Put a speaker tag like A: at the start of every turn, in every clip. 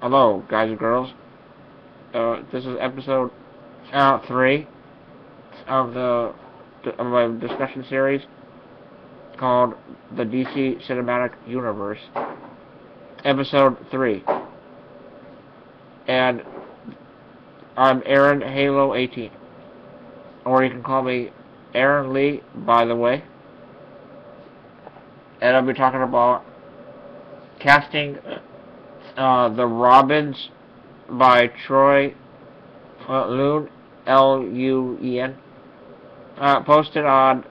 A: Hello, guys and girls. This is episode 3 of my discussion series called the DC Cinematic Universe. Episode 3. And I'm Aaron Halo 18. Or you can call me Aaron Lee, by the way. And I'll be talking about casting the Robins by Troy Lune, Luen, posted on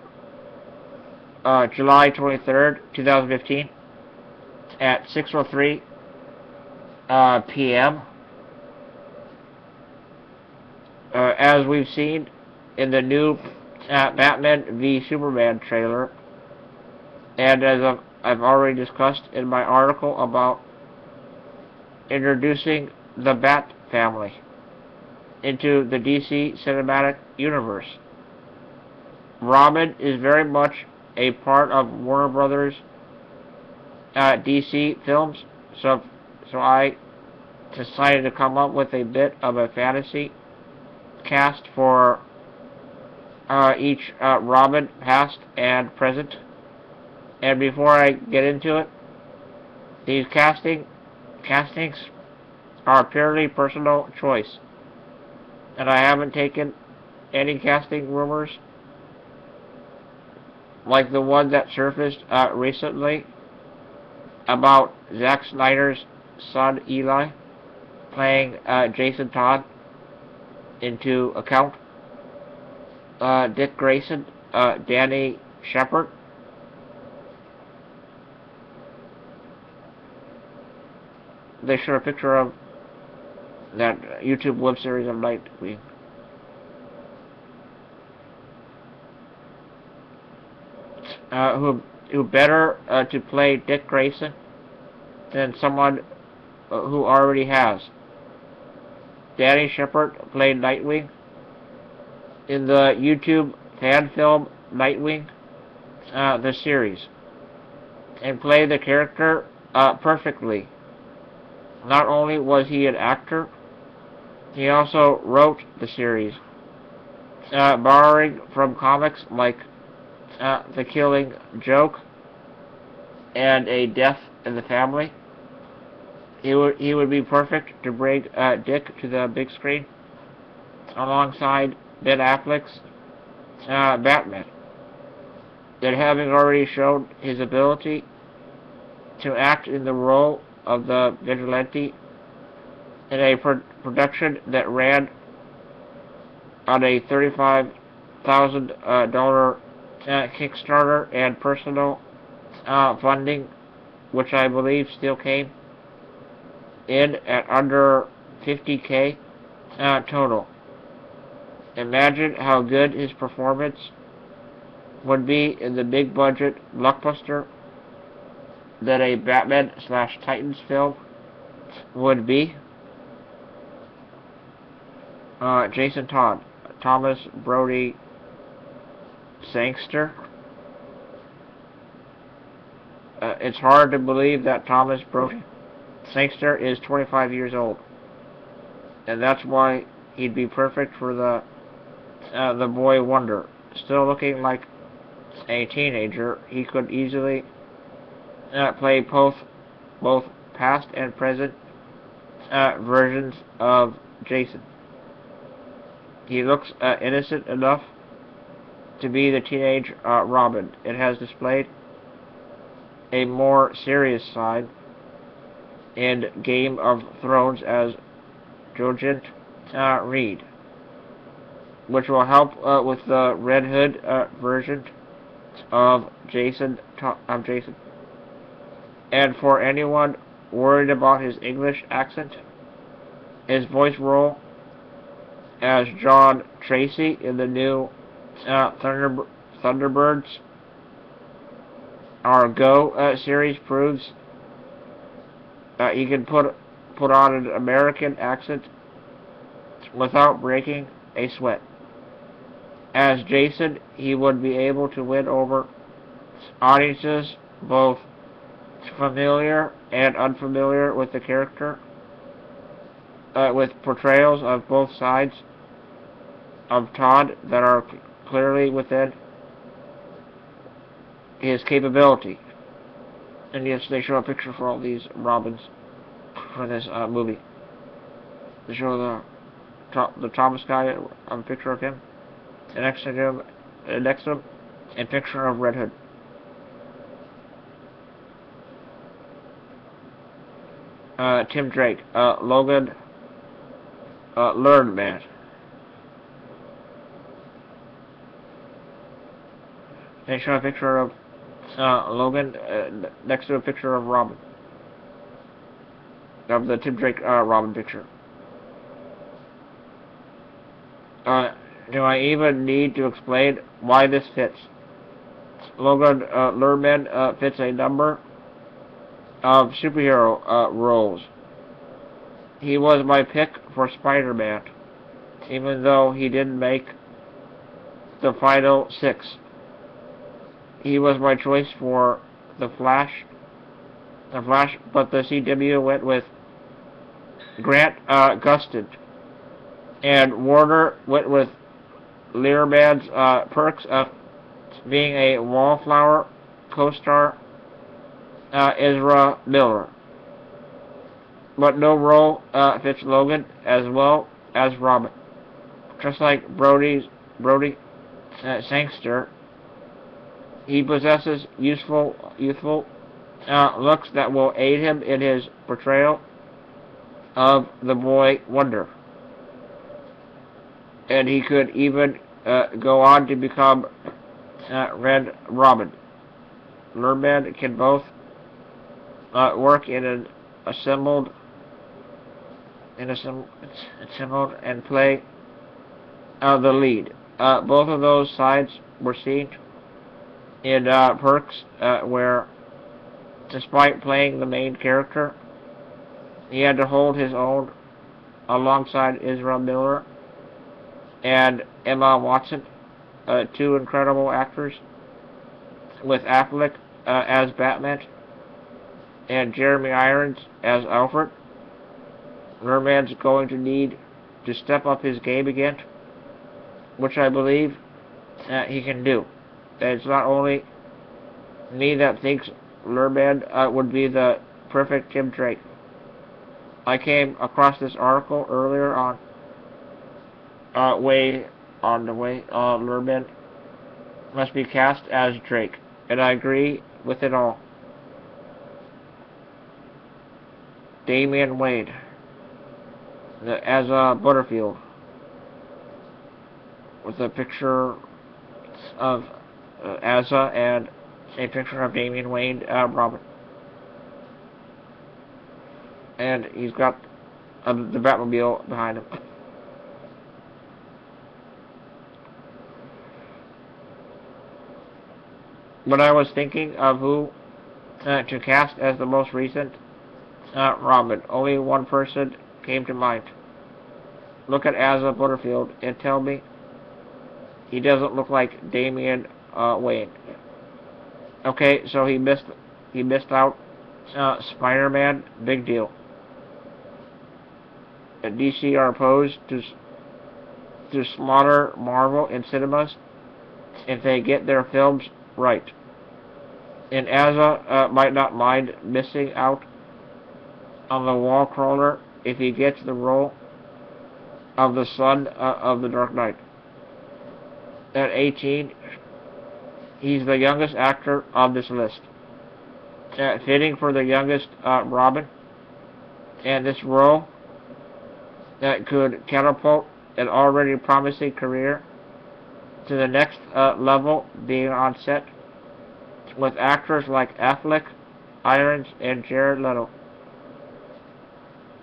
A: July 23rd, 2015 at 6:03 p.m. As we've seen in the new Batman v Superman trailer, and as I've already discussed in my article about introducing the Bat family into the DC Cinematic Universe. Robin is very much a part of Warner Brothers DC films, so I decided to come up with a bit of a fantasy cast for each Robin, past and present. And before I get into it, these castings are purely personal choice, and I haven't taken any casting rumors like the one that surfaced recently about Zack Snyder's son Eli playing Jason Todd into account. Dick Grayson, Danny Shepard. They showed a picture of that YouTube web series of Nightwing. Who better to play Dick Grayson than someone who already has. Danny Shepard played Nightwing in the YouTube fan film Nightwing, the series, and played the character perfectly. Not only was he an actor, he also wrote the series, borrowing from comics like The Killing Joke and A Death in the Family. He would be perfect to bring Dick to the big screen alongside Ben Affleck's Batman. And having already shown his ability to act in the role of the vigilante in a production that ran on a $35,000 Kickstarter and personal funding, which I believe still came in at under $50K total. Imagine how good his performance would be in the big budget blockbuster that a Batman/Titans film would be. Jason Todd, Thomas Brody Sangster. It's hard to believe that Thomas Brody Sangster is 25 years old, and that's why he'd be perfect for the boy wonder. Still looking like a teenager, he could easily play both past and present versions of Jason. He looks innocent enough to be the teenage Robin. It has displayed a more serious side in Game of Thrones as Jorgent Reed, which will help with the Red Hood version of Jason. And for anyone worried about his English accent, his voice role as John Tracy in the new Thunderbirds Our Go series proves he can put on an American accent without breaking a sweat. As Jason, he would be able to win over audiences both familiar and unfamiliar with the character with portrayals of both sides of Todd that are clearly within his capability. And yes, they show a picture for all these Robins for this movie. They show the Thomas guy, a picture of him, and next to him, a picture of Red Hood. Tim Drake, Logan, Learn Man. They show a picture of Logan next to a picture of Robin. Of the Tim Drake Robin picture. Do I even need to explain why this fits? Logan Lerman fits a number of superhero roles. He was my pick for Spider-Man, even though he didn't make the final 6. He was my choice for the Flash, but the CW went with Grant Gustin, and Warner went with Learman's perks of being a Wallflower co-star, Ezra Miller. But no role fits Logan as well as Robin. Just like Brody Sangster, he possesses youthful looks that will aid him in his portrayal of the boy wonder. And he could even go on to become Red Robin. Lerman can both work in an assembled and play the lead. Both of those sides were seen in Perks, where, despite playing the main character, he had to hold his own alongside Ezra Miller and Emma Watson, 2 incredible actors, with Affleck as Batman and Jeremy Irons as Alfred. Lerman's going to need to step up his game again, which I believe he can do. It's not only me that thinks Lerman would be the perfect Tim Drake. I came across this article earlier on Lerman must be cast as Drake, and I agree with it all. Damian Wayne as Butterfield, with a picture of Asa and a picture of Damian Wayne Robin. And he's got the Batmobile behind him. But I was thinking of who to cast as the most recent Robin. Only one person came to mind. Look at Asa Butterfield and tell me he doesn't look like Damian Wayne. Okay, so he missed out Spider-Man. Big deal. And DC are opposed to slaughter Marvel in cinemas if they get their films right. And Asa might not mind missing out on the wall crawler if he gets the role of the son of the Dark Knight. At 18, he's the youngest actor on this list. Fitting for the youngest Robin. And this role that could catapult an already promising career to the next level, being on set with actors like Affleck, Irons, and Jared Leto.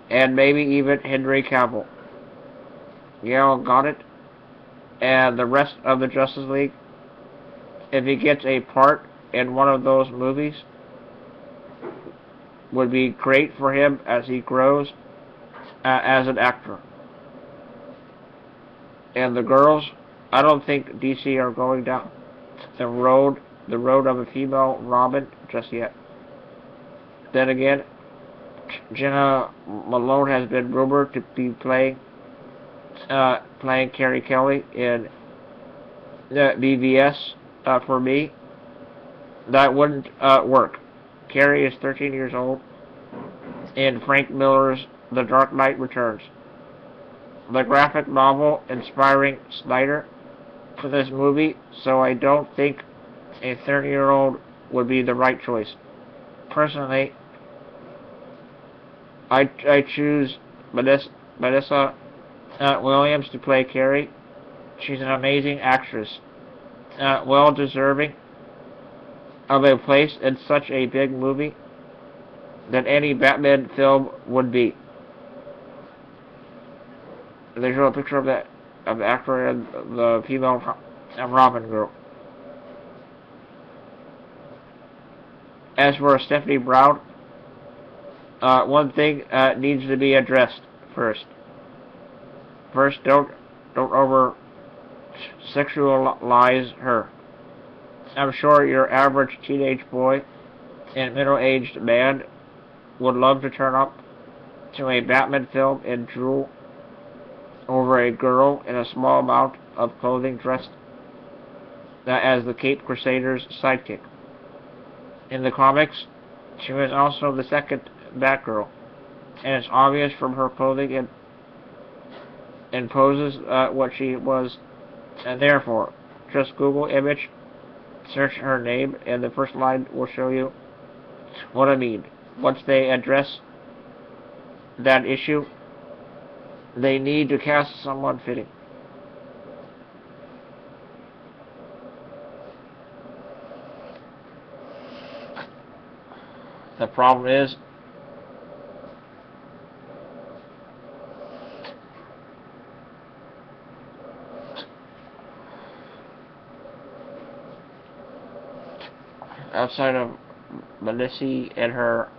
A: And maybe even Henry Cavill. Yale got it. And the rest of the Justice League, if he gets a part in one of those movies, would be great for him as he grows as an actor. And the girls, I don't think DC are going down the road of a female Robin just yet. Then again, Jenna Malone has been rumored to be playing Carrie Kelly in BVS. For me, that wouldn't work. Carrie is 13 years old in Frank Miller's The Dark Knight Returns. The graphic novel inspiring Snyder for this movie, so I don't think a 30-year-old would be the right choice. Personally, I choose Vanessa Williams to play Carrie. She's an amazing actress, well deserving of a place in such a big movie that any Batman film would be. They show a picture of the actor and the female Robin girl. As for Stephanie Brown, one thing needs to be addressed first. First, don't over sexualize her. I'm sure your average teenage boy and middle-aged man would love to turn up to a Batman film and drool over a girl in a small amount of clothing dressed as the Caped Crusader's sidekick. In the comics, she was also the second Batgirl, and it's obvious from her clothing and poses what she was there for. Just Google image, search her name, and the first line will show you what I mean. Once they address that issue, they need to cast someone fitting. The problem is, outside of Melissa and her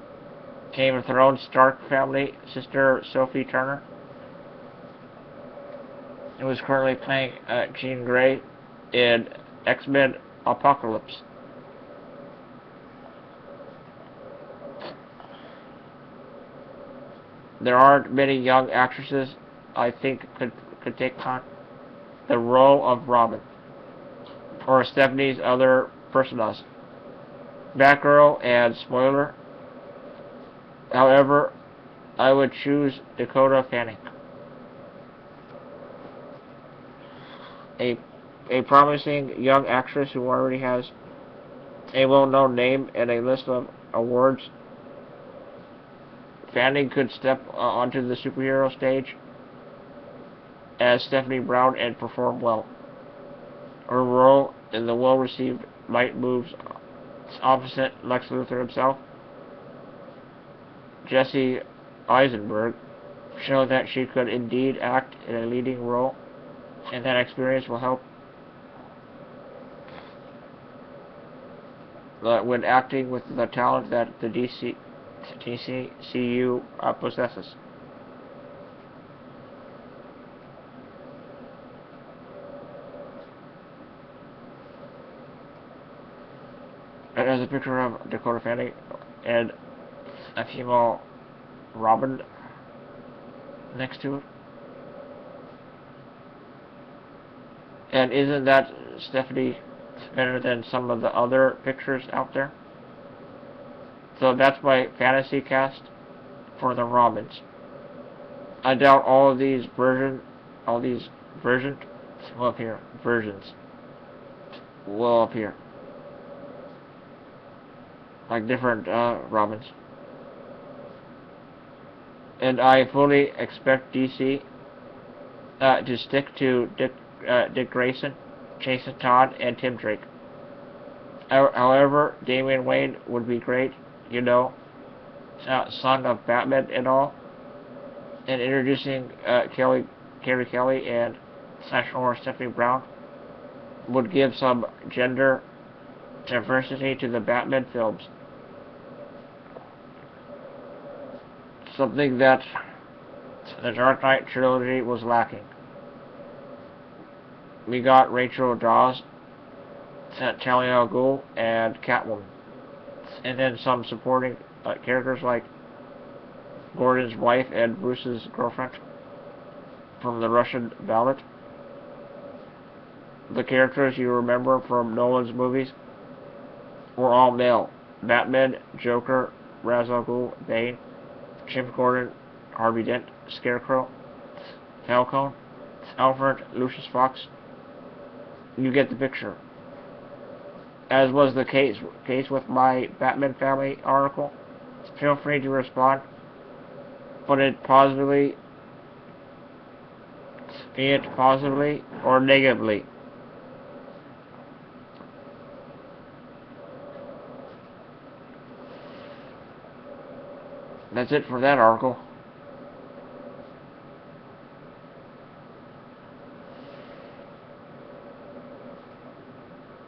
A: Game of Thrones Stark family sister Sophie Turner, who is currently playing Jean Grey in X-Men Apocalypse. There aren't many young actresses I think could take on the role of Robin or Stephanie's other personas, Batgirl and Spoiler. However, I would choose Dakota Fanning, a promising young actress who already has a well-known name and a list of awards. Fanning could step onto the superhero stage as Stephanie Brown and perform well. Her role in the well-received Light moves opposite Lex Luthor himself, Jesse Eisenberg, show that she could indeed act in a leading role, and that experience will help when acting with the talent that the DCU possesses. It has a picture of Dakota Fanning and a female Robin next to it. And isn't that Stephanie better than some of the other pictures out there? So that's my fantasy cast for the Robins. I doubt all these versions will appear. Versions will appear. Like different Robins. And I fully expect DC to stick to Dick Grayson, Jason Todd, and Tim Drake. However, Damian Wayne would be great, you know, son of Batman and all. And introducing Carrie Kelly and / Stephanie Brown would give some gender diversity to the Batman films. Something that the Dark Knight trilogy was lacking. We got Rachel Dawes, Talia al Ghul, and Catwoman. And then some supporting characters like Gordon's wife and Bruce's girlfriend from the Russian ballad. The characters you remember from Nolan's movies were all male. Batman, Joker, Ra's al Ghul, Bane, Jim Gordon, Harvey Dent, Scarecrow, Falcone, Alfred, Lucius Fox. You get the picture. As was the case with my Batman family article, feel free to respond, but it positively or negatively. That's it for that article.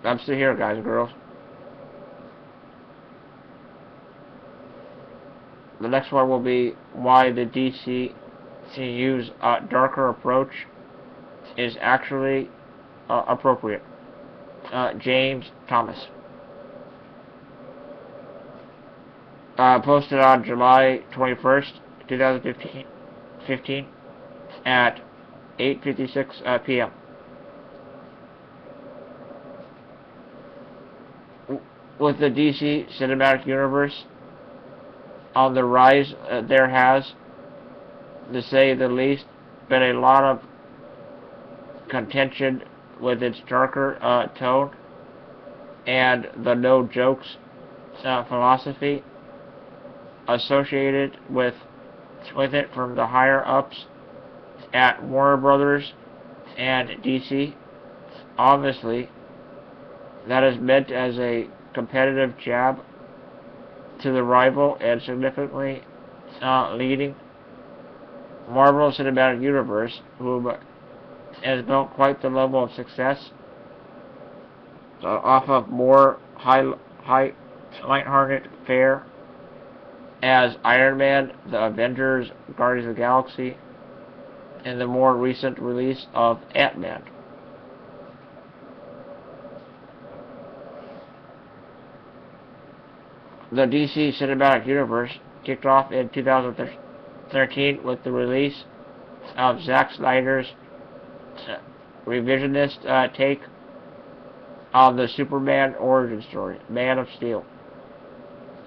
A: I'm still here, guys and girls. The next one will be why the DCU's darker approach is actually appropriate. James Thomas. Posted on July 21st, 2015 at 8:56 p.m. With the DC Cinematic Universe on the rise, there has, to say the least, been a lot of contention with its darker tone and the no jokes philosophy associated with it from the higher ups at Warner Brothers and DC. Obviously, that is meant as a competitive jab to the rival and significantly leading Marvel Cinematic Universe, who has built quite the level of success off of more lighthearted fare as Iron Man, the Avengers, Guardians of the Galaxy, and the more recent release of Ant-Man. The DC Cinematic Universe kicked off in 2013 with the release of Zack Snyder's revisionist take on the Superman origin story, Man of Steel,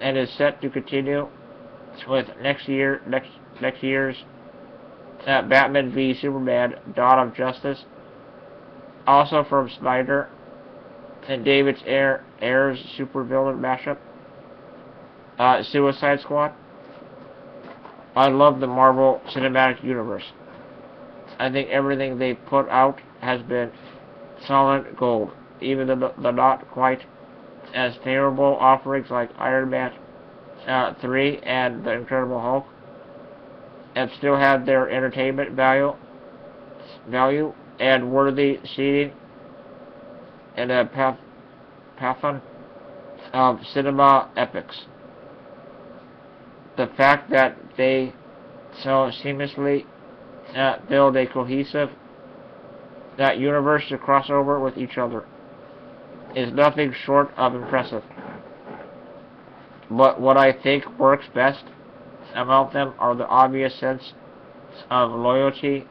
A: and is set to continue with next year's Batman v Superman: Dawn of Justice, also from Snyder, and David Ayer's supervillain mashup, Suicide Squad. I love the Marvel Cinematic Universe. I think everything they put out has been solid gold, even the not quite as favorable offerings like Iron Man 3 and The Incredible Hulk have still had their entertainment value and worthy seating in a pantheon of cinema epics. The fact that they so seamlessly build a cohesive universe to cross over with each other is nothing short of impressive. But what I think works best about them are the obvious sense of loyalty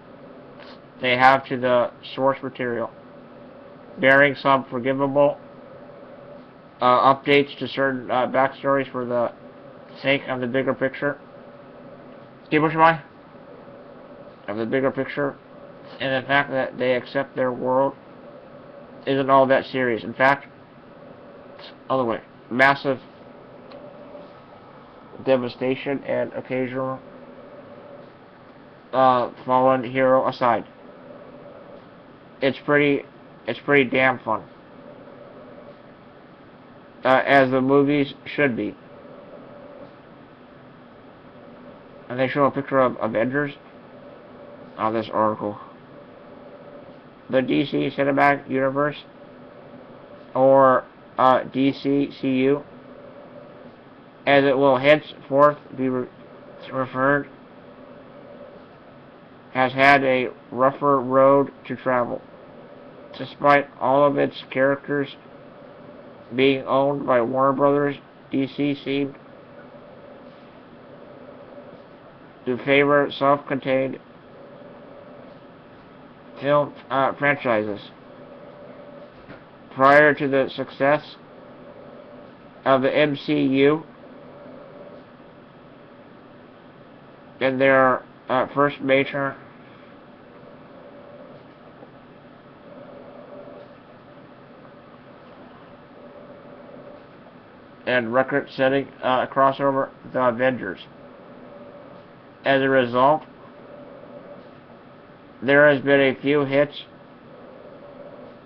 A: they have to the source material, bearing some forgivable updates to certain backstories for the sake of the bigger picture. Keep what you mind of the bigger picture, and the fact that they accept their world isn't all that serious. In fact, other way, massive devastation and occasional fallen hero aside, it's pretty damn fun, as the movies should be. And they show a picture of Avengers on this article. The DC Cinematic Universe, or DCCU, as it will henceforth be referred, has had a rougher road to travel. Despite all of its characters being owned by Warner Brothers, DC seemed to favor self-contained film franchises. Prior to the success of the MCU in their first major and record-setting crossover, The Avengers. As a result, there has been a few hits.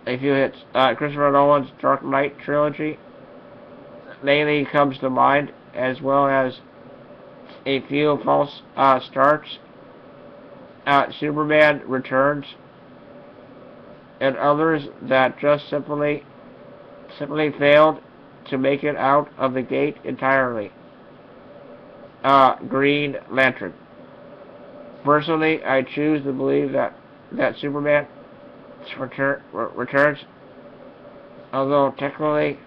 A: Christopher Nolan's Dark Knight trilogy mainly comes to mind, as well as a few false starts. Superman Returns, and others that just simply failed to make it out of the gate entirely. Green Lantern. Personally, I choose to believe that Superman Returns, although technically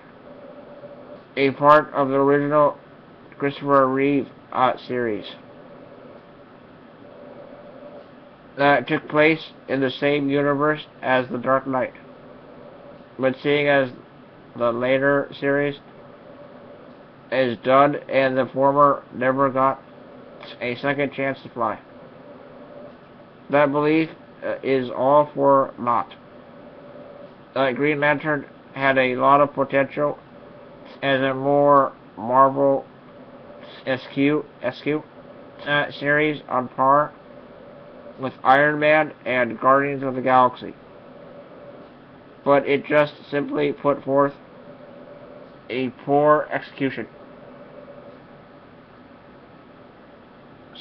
A: a part of the original Christopher Reeve series, took place in the same universe as The Dark Knight. But seeing as the later series is done and the former never got a second chance to fly, that belief is all for naught. Green Lantern had a lot of potential as a more Marvel-esque series on par with Iron Man and Guardians of the Galaxy. But it just simply put forth a poor execution.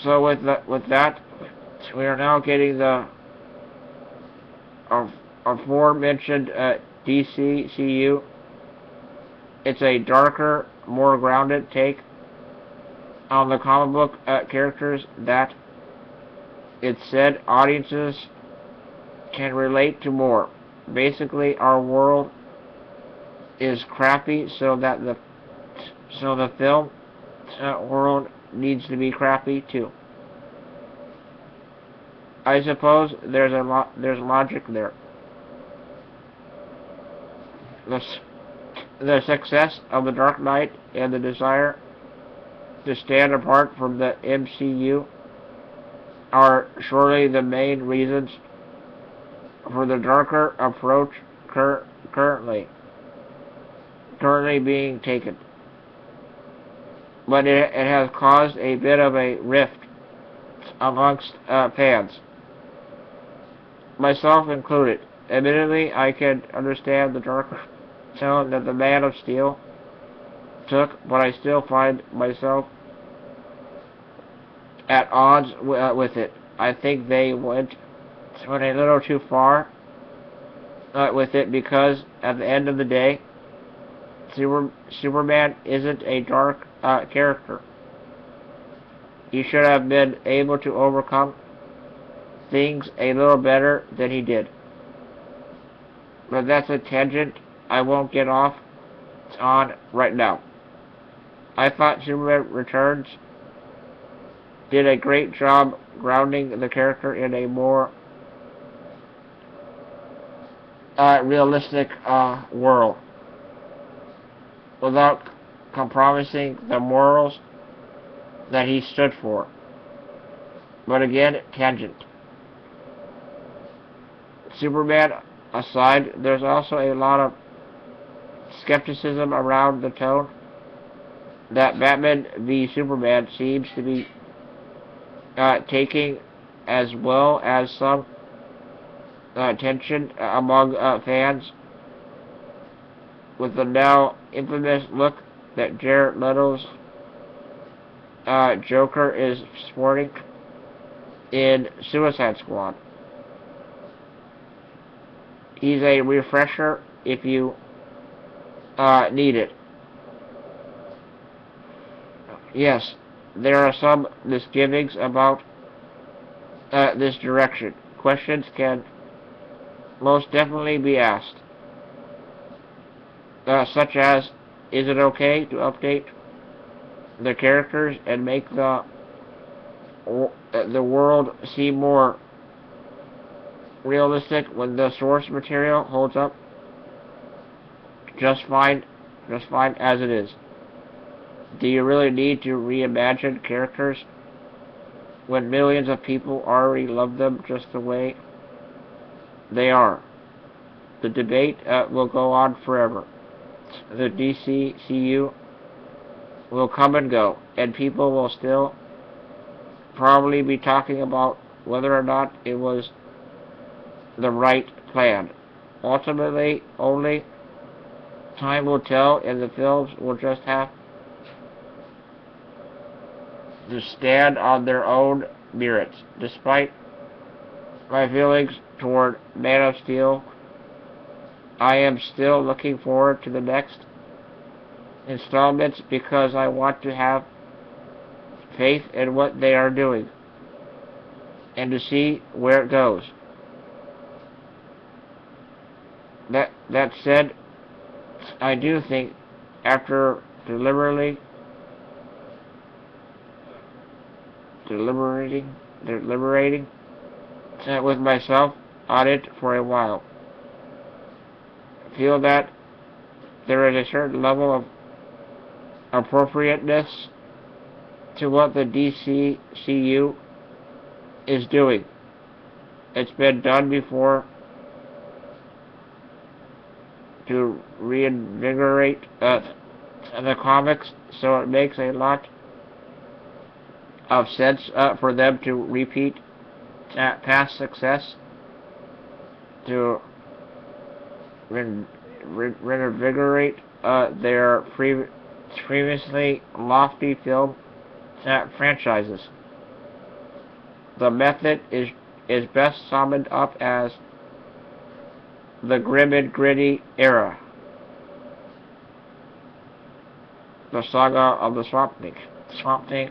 A: So with that, we are now getting the aforementioned DCCU. It's a darker, more grounded take on the comic book characters that it said audiences can relate to more. Basically, our world is crappy, so the film world needs to be crappy too. I suppose there's logic there. The success of The Dark Knight and the desire to stand apart from the MCU are surely the main reasons for the darker approach currently being taken. But it has caused a bit of a rift amongst fans, myself included. Admittedly, I can understand the darker tone that the Man of Steel took, but I still find myself at odds with it. I think they went a little too far with it, because at the end of the day, Superman isn't a dark character. He should have been able to overcome things a little better than he did. But that's a tangent I won't get off on right now. I thought Superman Returns did a great job grounding the character in a more realistic world, without compromising the morals that he stood for. But again, tangent. Superman aside, there's also a lot of skepticism around the tone that Batman v Superman seems to be taking, as well as some tension among fans with the now infamous look that Jared Leto's Joker is sporting in Suicide Squad. He's a refresher if you need it. Yes, there are some misgivings about this direction. Questions can most definitely be asked, such as, is it okay to update the characters and make the the world seem more realistic when the source material holds up just fine as it is? Do you really need to reimagine characters when millions of people already love them just the way they are? The debate will go on forever. The DCCU will come and go, and people will still probably be talking about whether or not it was the right plan. Ultimately, only time will tell, and the films will just have to stand on their own merits. Despite my feelings toward Man of Steel, I am still looking forward to the next installments because I want to have faith in what they are doing and to see where it goes. That said, I do think after deliberating with myself on it for a while, I feel that there is a certain level of appropriateness to what the DCCU is doing. It's been done before to reinvigorate the comics, so it makes a lot of sense for them to repeat past success to reinvigorate their previously lofty film franchises. The method is best summed up as the grim and gritty era. The saga of the Swamp Thing,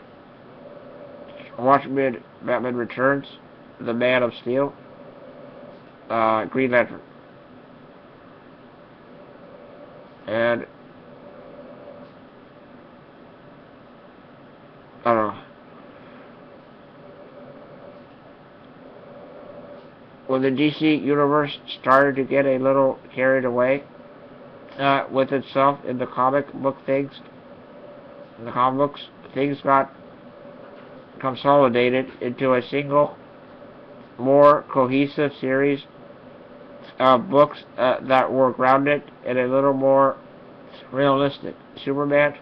A: Watchmen, Batman Returns, The Man of Steel, Green Lantern. And I don't know. When the DC universe started to get a little carried away with itself in the comic books, things got consolidated into a single, more cohesive series of books that were grounded in a little more realistic. Superman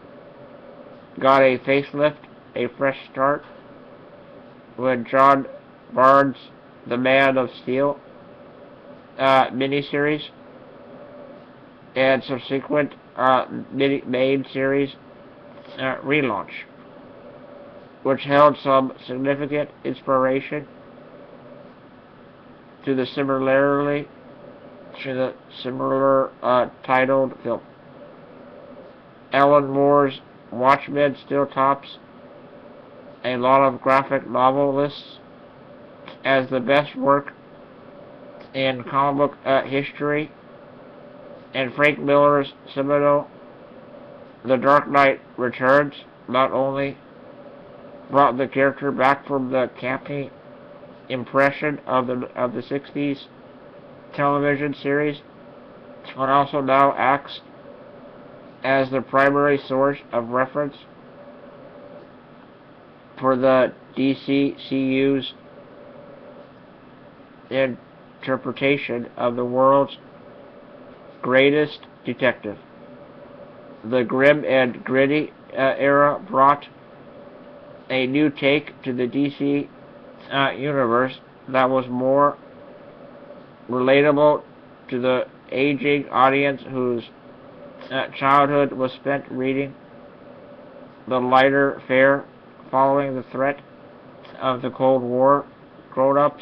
A: got a facelift, a fresh start, when John Barnes' The Man of Steel miniseries and subsequent main series relaunch, which held some significant inspiration to the similar titled film. Alan Moore's Watchmen still tops a lot of graphic novel lists as the best work in comic book history, and Frank Miller's seminal The Dark Knight Returns not only brought the character back from the campy impression of the 60s television series, but also now acts as the primary source of reference for the DCCU's interpretation of the world's greatest detective. The grim and gritty era brought a new take to the DC universe that was more relatable to the aging audience whose childhood was spent reading the lighter fare following the threat of the Cold War. Grown-up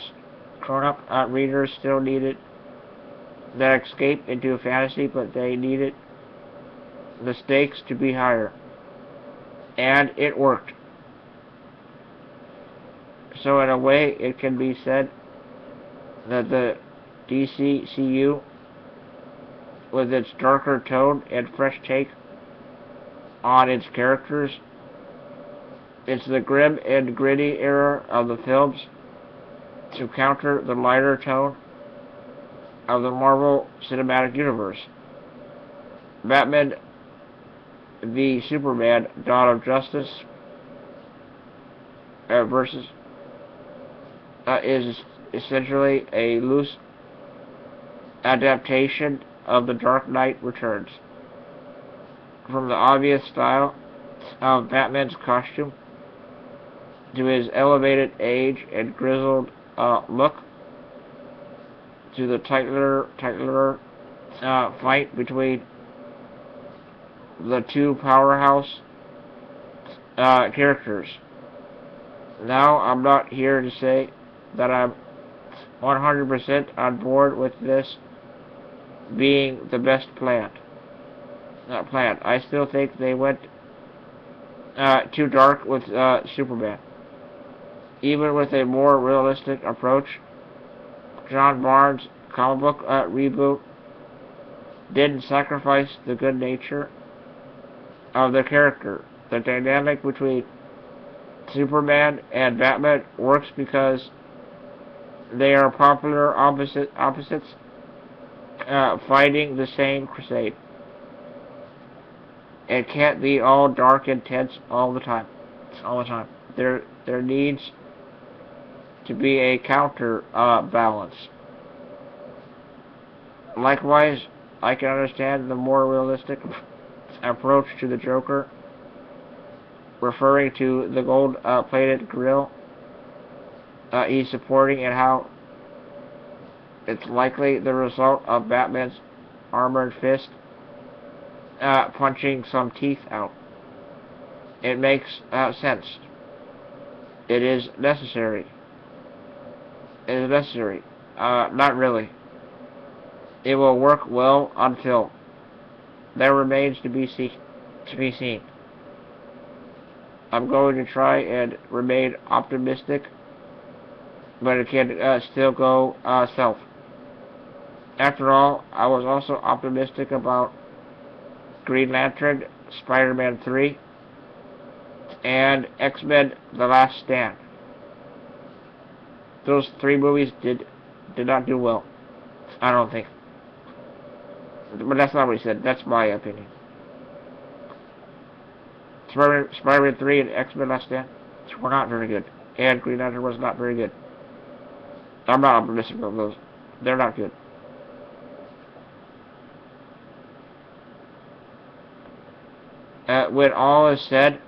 A: readers still needed that escape into fantasy, but they needed the stakes to be higher. And it worked. So in a way, it can be said that the DCCU, with its darker tone and fresh take on its characters, It's the grim and gritty era of the films to counter the lighter tone of the Marvel Cinematic Universe. Batman v Superman: Dawn of Justice versus is essentially a loose adaptation of The Dark Knight Returns. From the obvious style of Batman's costume to his elevated age and grizzled look to the titular fight between the two powerhouse characters. Now, I'm not here to say that I'm 100% on board with this being the best plan. I still think they went too dark with Superman. Even with a more realistic approach, John Barnes' comic book reboot didn't sacrifice the good nature of the character. The dynamic between Superman and Batman works because they are popular opposites fighting the same crusade. It can't be all dark and tense all the time. There needs to be a counter balance. Likewise, I can understand the more realistic approach to the Joker, referring to the gold-plated grill he's supporting and how it's likely the result of Batman's armored fist punching some teeth out. It makes sense. It is necessary. Not really. It will work well on film. That remains to be seen. I'm going to try and remain optimistic, but it can still go south. After all, I was also optimistic about Green Lantern, Spider-Man 3, and X-Men: The Last Stand. Those three movies did not do well. I don't think. But that's not what he said. That's my opinion. Spider-Man 3 and X-Men: Last Stand were not very good. And Green Lantern was not very good. I'm not optimistic about those. They're not good. When all is said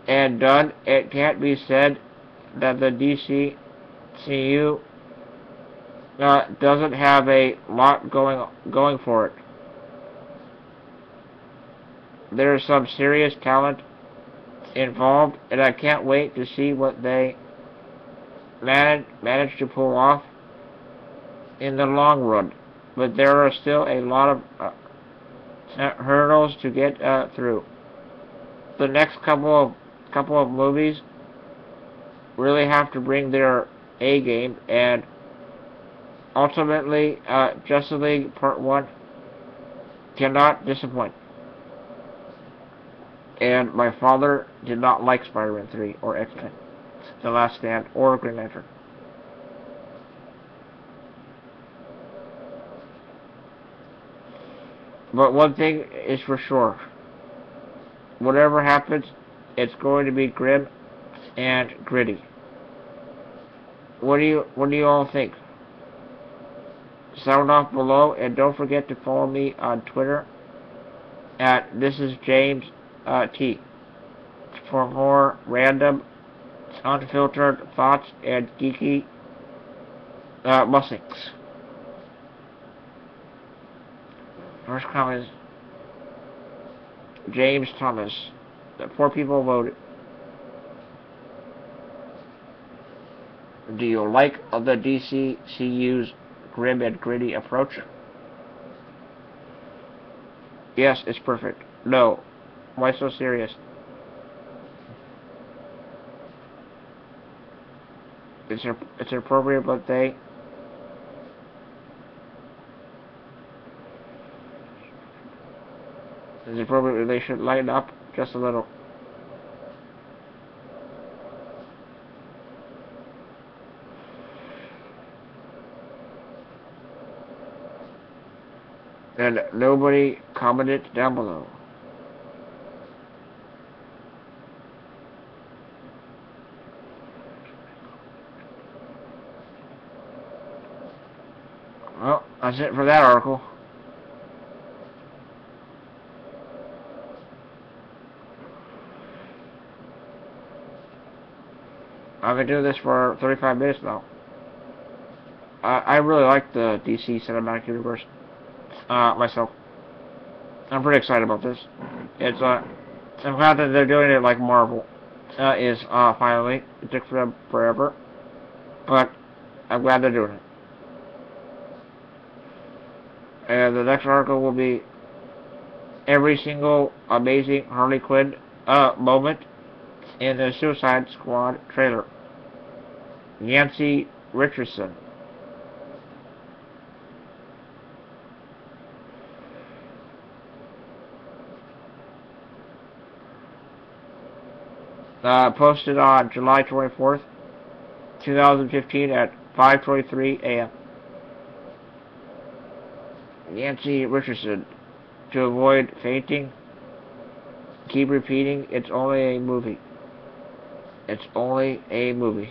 A: and done, it can't be said that the DCCU doesn't have a lot going for it. There is some serious talent involved, and I can't wait to see what they manage to pull off in the long run. But there are still a lot of hurdles to get through. The next couple of movies really have to bring their A game, and ultimately, Justice League Part 1 cannot disappoint. And my father did not like Spider-Man 3 or X-Men: The Last Stand or Green Lantern. But one thing is for sure. Whatever happens, it's going to be grim and gritty. What do you all think? Sound off below, and don't forget to follow me on Twitter at ThisIsJamesT for more random, unfiltered thoughts and geeky musings. First comment is James Thomas. The poor people voted. Do you like the DCCU's grim and gritty approach? Yes, it's perfect. No. Why so serious? It's appropriate, but they should lighten up just a little. And nobody commented down below. Well, that's it for that article. I've been doing this for 35 minutes now. I really like the DC Cinematic Universe myself. I'm pretty excited about this. I'm glad that they're doing it like Marvel is finally. It took for them forever, but I'm glad they're doing it. And the next article will be every single amazing Harley Quinn moment in the Suicide Squad trailer. Nancy Richardson. Posted on July 24th, 2015 at 5:23 a.m. Nancy Richardson. To avoid fainting, keep repeating, it's only a movie. It's only a movie.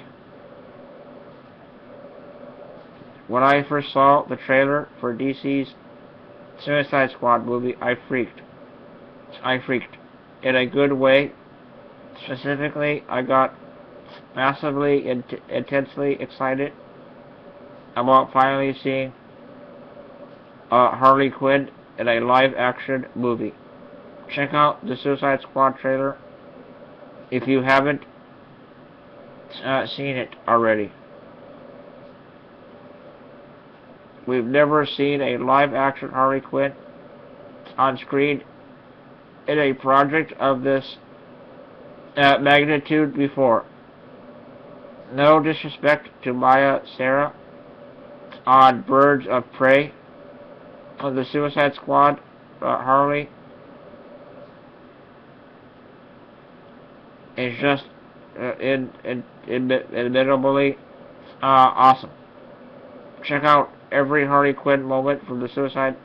A: When I first saw the trailer for DC's Suicide Squad movie, I freaked. In a good way. Specifically, I got massively, intensely excited about finally seeing Harley Quinn in a live-action movie. Check out the Suicide Squad trailer if you haven't seen it already. We've never seen a live-action Harley Quinn on screen in a project of this magnitude before. No disrespect to Maya Sarah on Birds of Prey. On the Suicide Squad, Harley is just inimitably awesome. Check out every Harley Quinn moment from the Suicide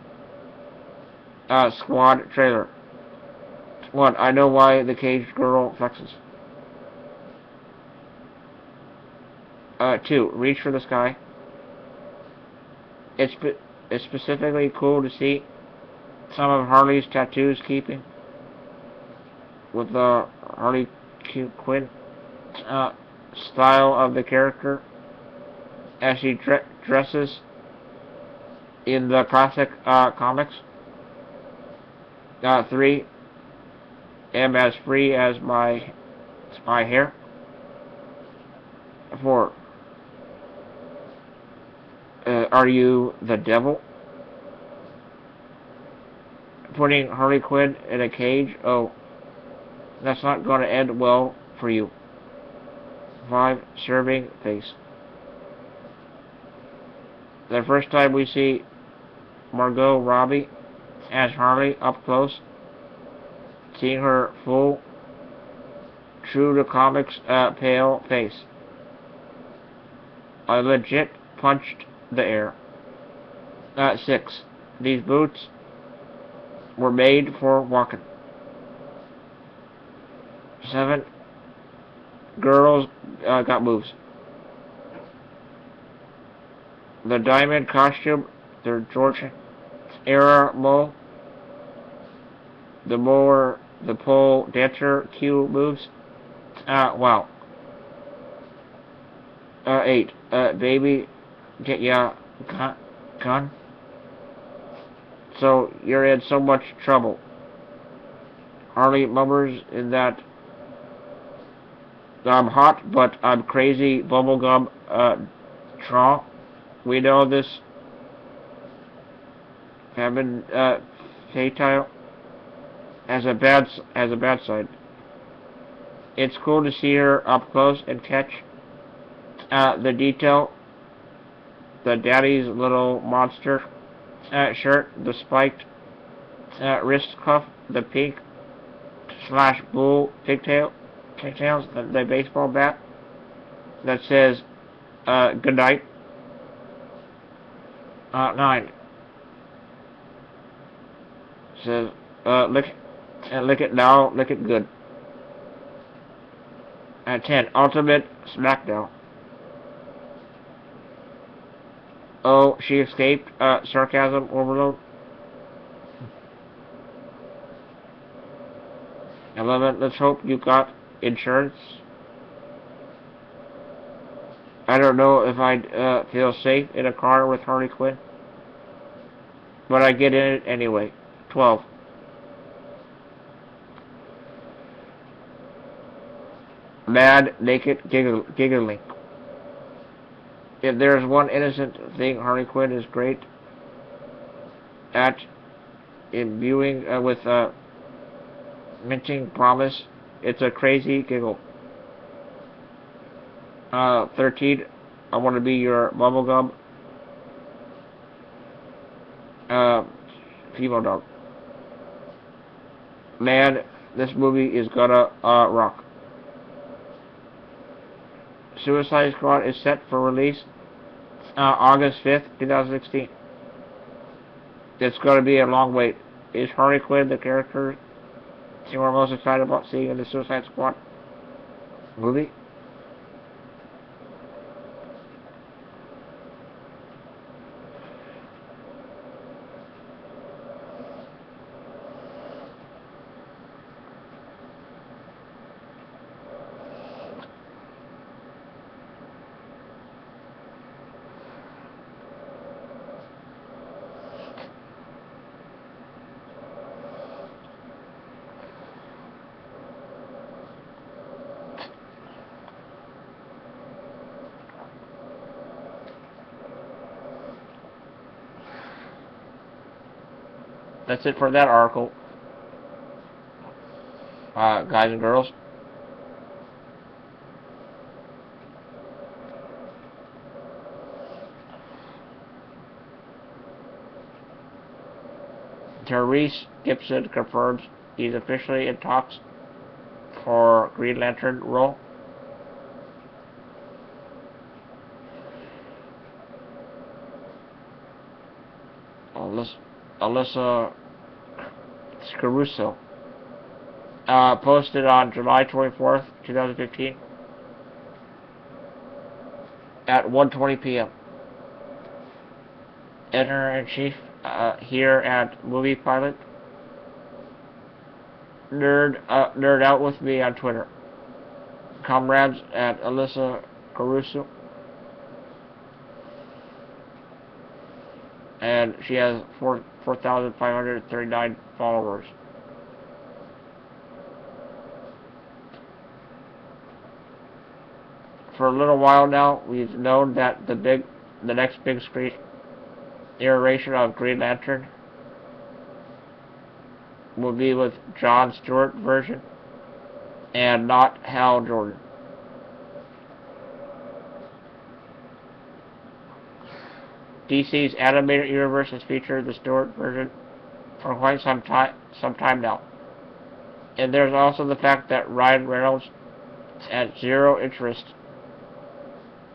A: Squad trailer. 1. I know why the caged girl flexes. 2. Reach for the sky. It's specifically cool to see some of Harley's tattoos keeping with the Harley Quinn style of the character as she dresses in the classic comics. 3. Am as free as my hair. 4. Are you the devil? Putting Harley Quinn in a cage? Oh, that's not going to end well for you. 5. Serving face. The first time we see Margot Robbie as Harley up close, seeing her full, true to comics pale face. I legit punched the air. 6. These boots were made for walking. 7. Girls got moves. The diamond costume, the Georgia era mole, the pole dancer cue moves. Wow. 8. Baby, get ya gun. So you're in so much trouble. Harley mummers in that I'm hot, but I'm crazy bubblegum traw. We know this having fatale has a bad side. It's cool to see her up close and catch the detail. The daddy's little monster shirt, the spiked wrist cuff, the pink / bull pigtails, the baseball bat that says good night. 9. says, lick it now, lick it good. At 10, Ultimate Smackdown. Oh, she escaped. Sarcasm overload. 11, let's hope you got insurance. I don't know if I'd feel safe in a car with Harley Quinn, but I get in it anyway. 12. Mad, naked, giggling. If there's one innocent thing Harley Quinn is great at imbuing with minting promise, it's a crazy giggle. 13, I want to be your bubblegum female dog. Man, this movie is gonna rock. Suicide Squad is set for release August 5th, 2016. It's gonna be a long wait. Is Harley Quinn the character you are most excited about seeing in the Suicide Squad movie? That's it for that article, guys and girls. Tyrese Gibson confirms he's officially in talks for Green Lantern role. Alyssa Caruso posted on July 24th, 2015 at 1:20 p.m. Editor-in-Chief here at Movie Pilot. Nerd out with me on Twitter. Comrades at Alyssa Caruso. And she has 4,539 followers. For a little while now, we've known that the next big screen iteration of Green Lantern will be with Jon Stewart version and not Hal Jordan. DC's animated universe has featured the Stewart version for quite some time now. And there's also the fact that Ryan Reynolds had zero interest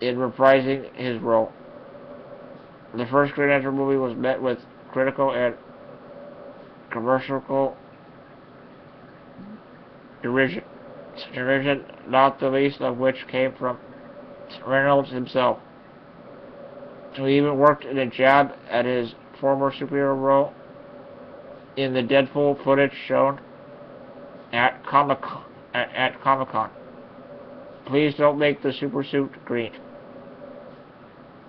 A: in reprising his role. The first Green Lantern movie was met with critical and commercial derision, not the least of which came from Reynolds himself, who even worked in a jab at his former superhero role in the Deadpool footage shown at Comic-Con. Please don't make the supersuit green,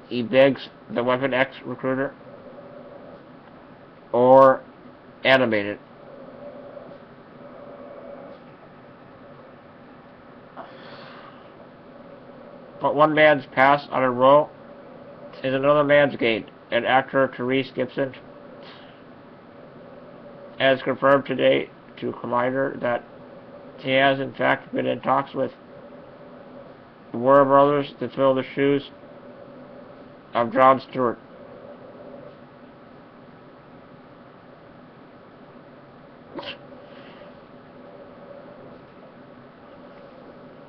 A: he begs the Weapon X recruiter, or animate it. But one man's pass on a role is another man's gain, and actor Tyrese Gibson has confirmed today to Collider that he has in fact been in talks with Warner Brothers to fill the shoes of Jon Stewart.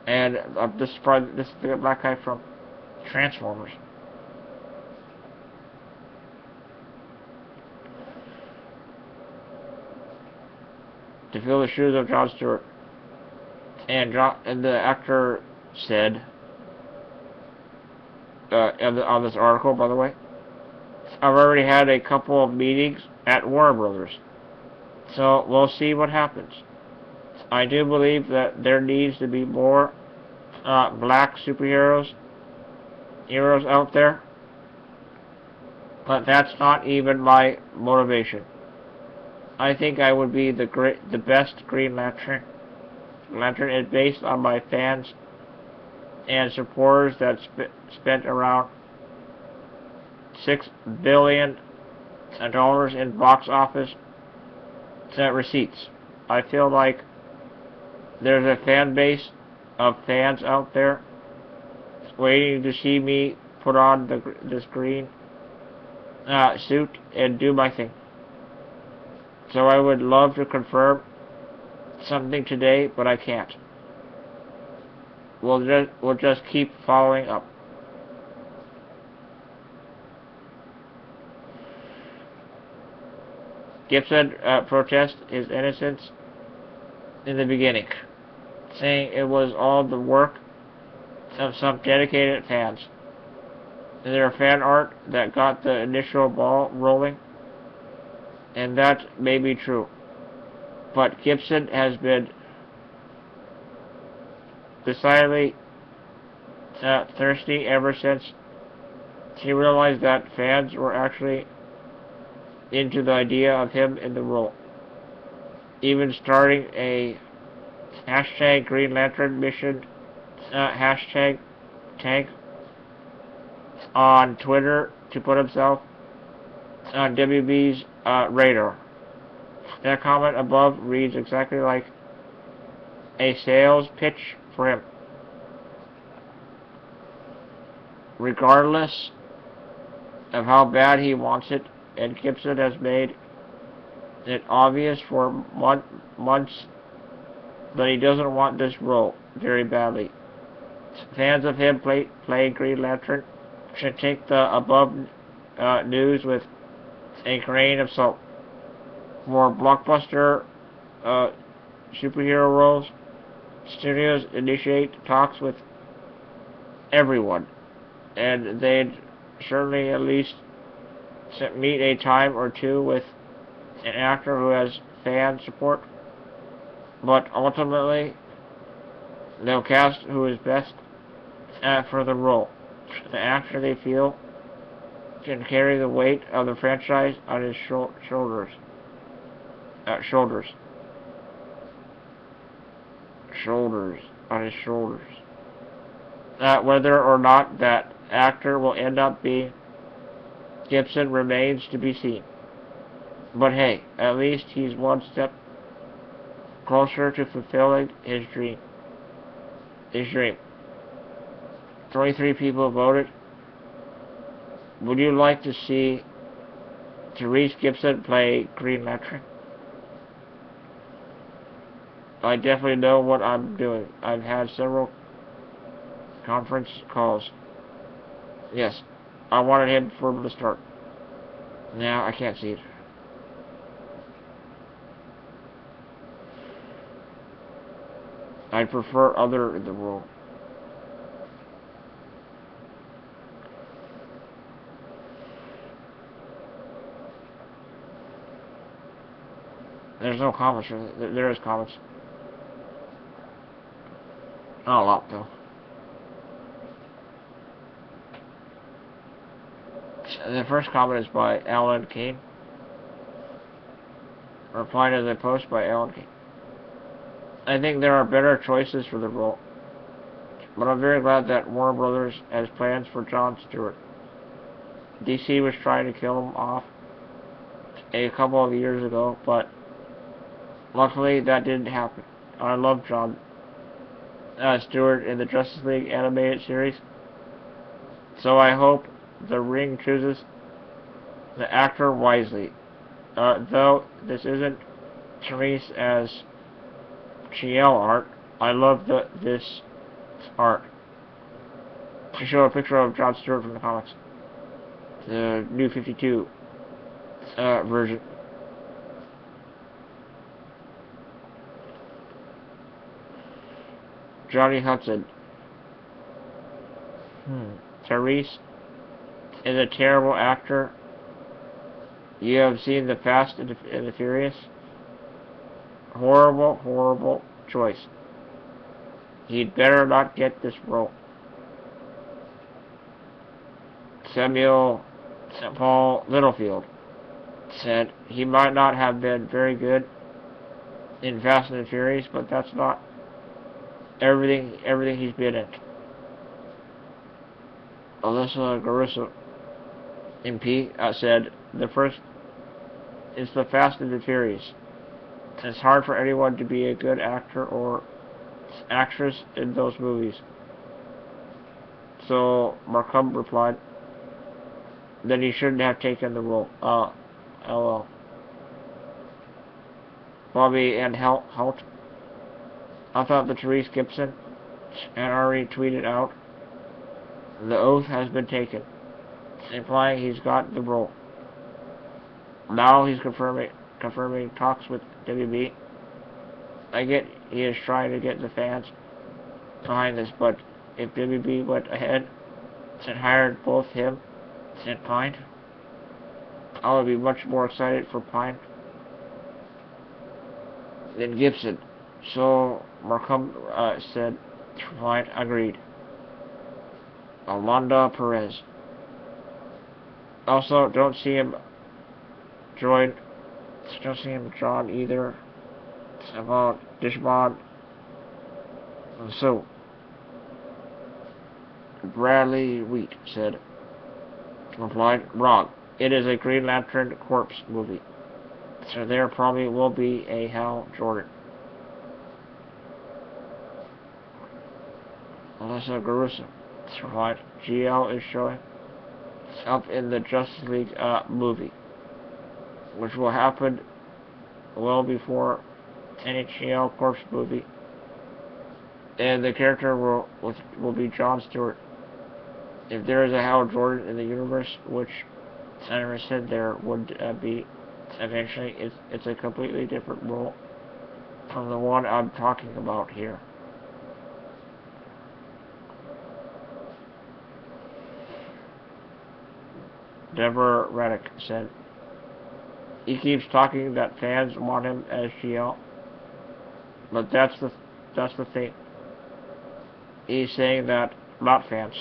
A: And this is the black guy from Transformers. to fill the shoes of Jon Stewart. And the actor said, on this article, by the way, I've already had a couple of meetings at Warner Brothers, so we'll see what happens. I do believe that there needs to be more black superheroes out there, but that's not even my motivation. I think I would be the best Green Lantern. Lantern is based on my fans and supporters that spent around $6 billion in box office receipts. I feel like there's a fan base of fans out there waiting to see me put on this green suit and do my thing. So I would love to confirm something today, but I can't. We'll just keep following up. Gibson protested his innocence in the beginning, saying it was all the work of some dedicated fans. Their fan art that got the initial ball rolling, and that may be true. But Gibson has been decidedly thirsty ever since he realized that fans were actually into the idea of him in the role. Even starting a hashtag Green Lantern mission hashtag tag on Twitter to put himself on WB's radar. That comment above reads exactly like a sales pitch for him. Regardless of how bad he wants it, and Gibson has made it obvious for months that he doesn't want this role very badly. Fans of him playing Green Lantern should take the above news with a grain of salt. For blockbuster superhero roles, studios initiate talks with everyone, and they'd certainly at least meet a time or two with an actor who has fan support. But ultimately, they'll cast who is best for the role. The actor they feel can carry the weight of the franchise on his shoulders. Whether or not that actor will end up being Gibson remains to be seen. But hey, at least he's one step closer to fulfilling his dream. 23 people voted. Would you like to see Therese Gibson play Green Lantern? I definitely know what I'm doing. I've had several conference calls. Yes, I wanted him from the start. Now I can't see it. I'd prefer other in the role. There's no comments. There is comments. Not a lot, though. The first comment is by Alan Kane. Replying to the post by Alan Kane. I think there are better choices for the role, but I'm very glad that Warner Brothers has plans for Jon Stewart. DC was trying to kill him off a couple of years ago, but luckily that didn't happen. I love Jon Stewart in the Justice League animated series, so I hope the Ring chooses the actor wisely. Though this isn't Therese as GL art, I love this art. To show a picture of Jon Stewart from the comics, the New 52 version. Johnny Hudson. Therese is a terrible actor. You have seen The Fast and the Furious? Horrible, horrible choice. He'd better not get this role. Samuel St. Paul Littlefield said he might not have been very good in Fast and the Furious, but that's not everything he's been in. Alyssa Garissa, MP, said the first is The Fast and the Furious. It's hard for anyone to be a good actor or actress in those movies. So Markham replied, then he shouldn't have taken the role. LL. Bobby and Holt. I thought that Therese Gibson had already tweeted out, the oath has been taken, implying he's got the role. Now he's confirming talks with WB. I get he is trying to get the fans behind this, but if WB went ahead and hired both him and Pine, I would be much more excited for Pine than Gibson. So Markham said, Pine agreed. Alonda Perez. Also, don't see him join either. It's about Dishmon. So, Bradley Wheat replied, wrong. It is a Green Lantern Corps movie. So there probably will be a Hal Jordan. Alyssa Garusa replied, GL is showing up in the Justice League movie, which will happen well before any GL Corps movie, and the character will be Jon Stewart. If there is a Hal Jordan in the universe, which Senator said there would be eventually, it's a completely different role from the one I'm talking about here. Deborah Reddick said, he keeps talking that fans want him as GL, but that's the thing. He's saying that not fans.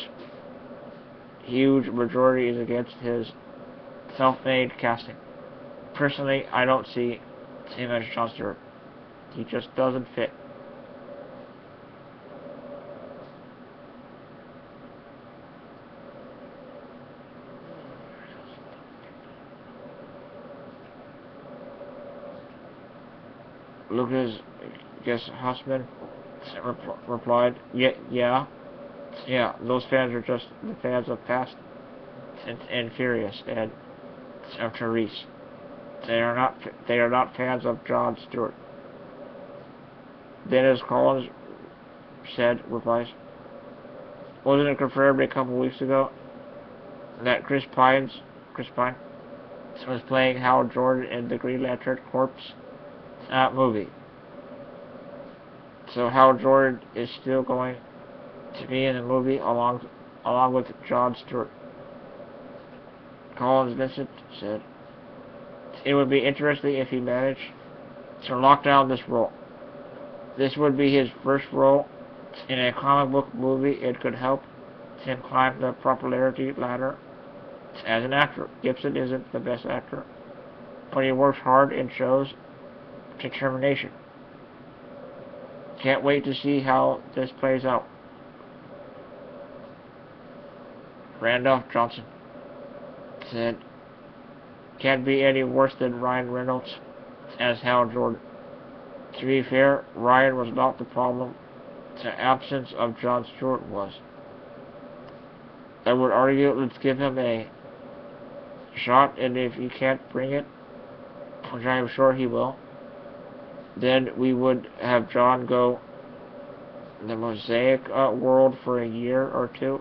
A: Huge majority is against his self-made casting. Personally, I don't see him as Jon Stewart. He just doesn't fit. Lucas Hussman replied, yeah, those fans are just the fans of Fast and Furious and of Therese. They are not fans of Jon Stewart. Then, as Collins replies, wasn't it confirmed a couple weeks ago that Chris Pine was playing Hal Jordan in the Green Lantern Corps movie? So Hal Jordan is still going to be in the movie along with Jon Stewart. Collins Vincent said, it would be interesting if he managed to lock down this role. This would be his first role in a comic book movie. It could help him climb the popularity ladder as an actor. Gibson isn't the best actor, but he works hard and shows determination. Can't wait to see how this plays out. Randolph Johnson said, can't be any worse than Ryan Reynolds as Hal Jordan. To be fair, Ryan was not the problem. The absence of Jon Stewart was. I would argue let's give him a shot, and if he can't bring it, which I am sure he will, then we would have Jon go the Mosaic world for a year or two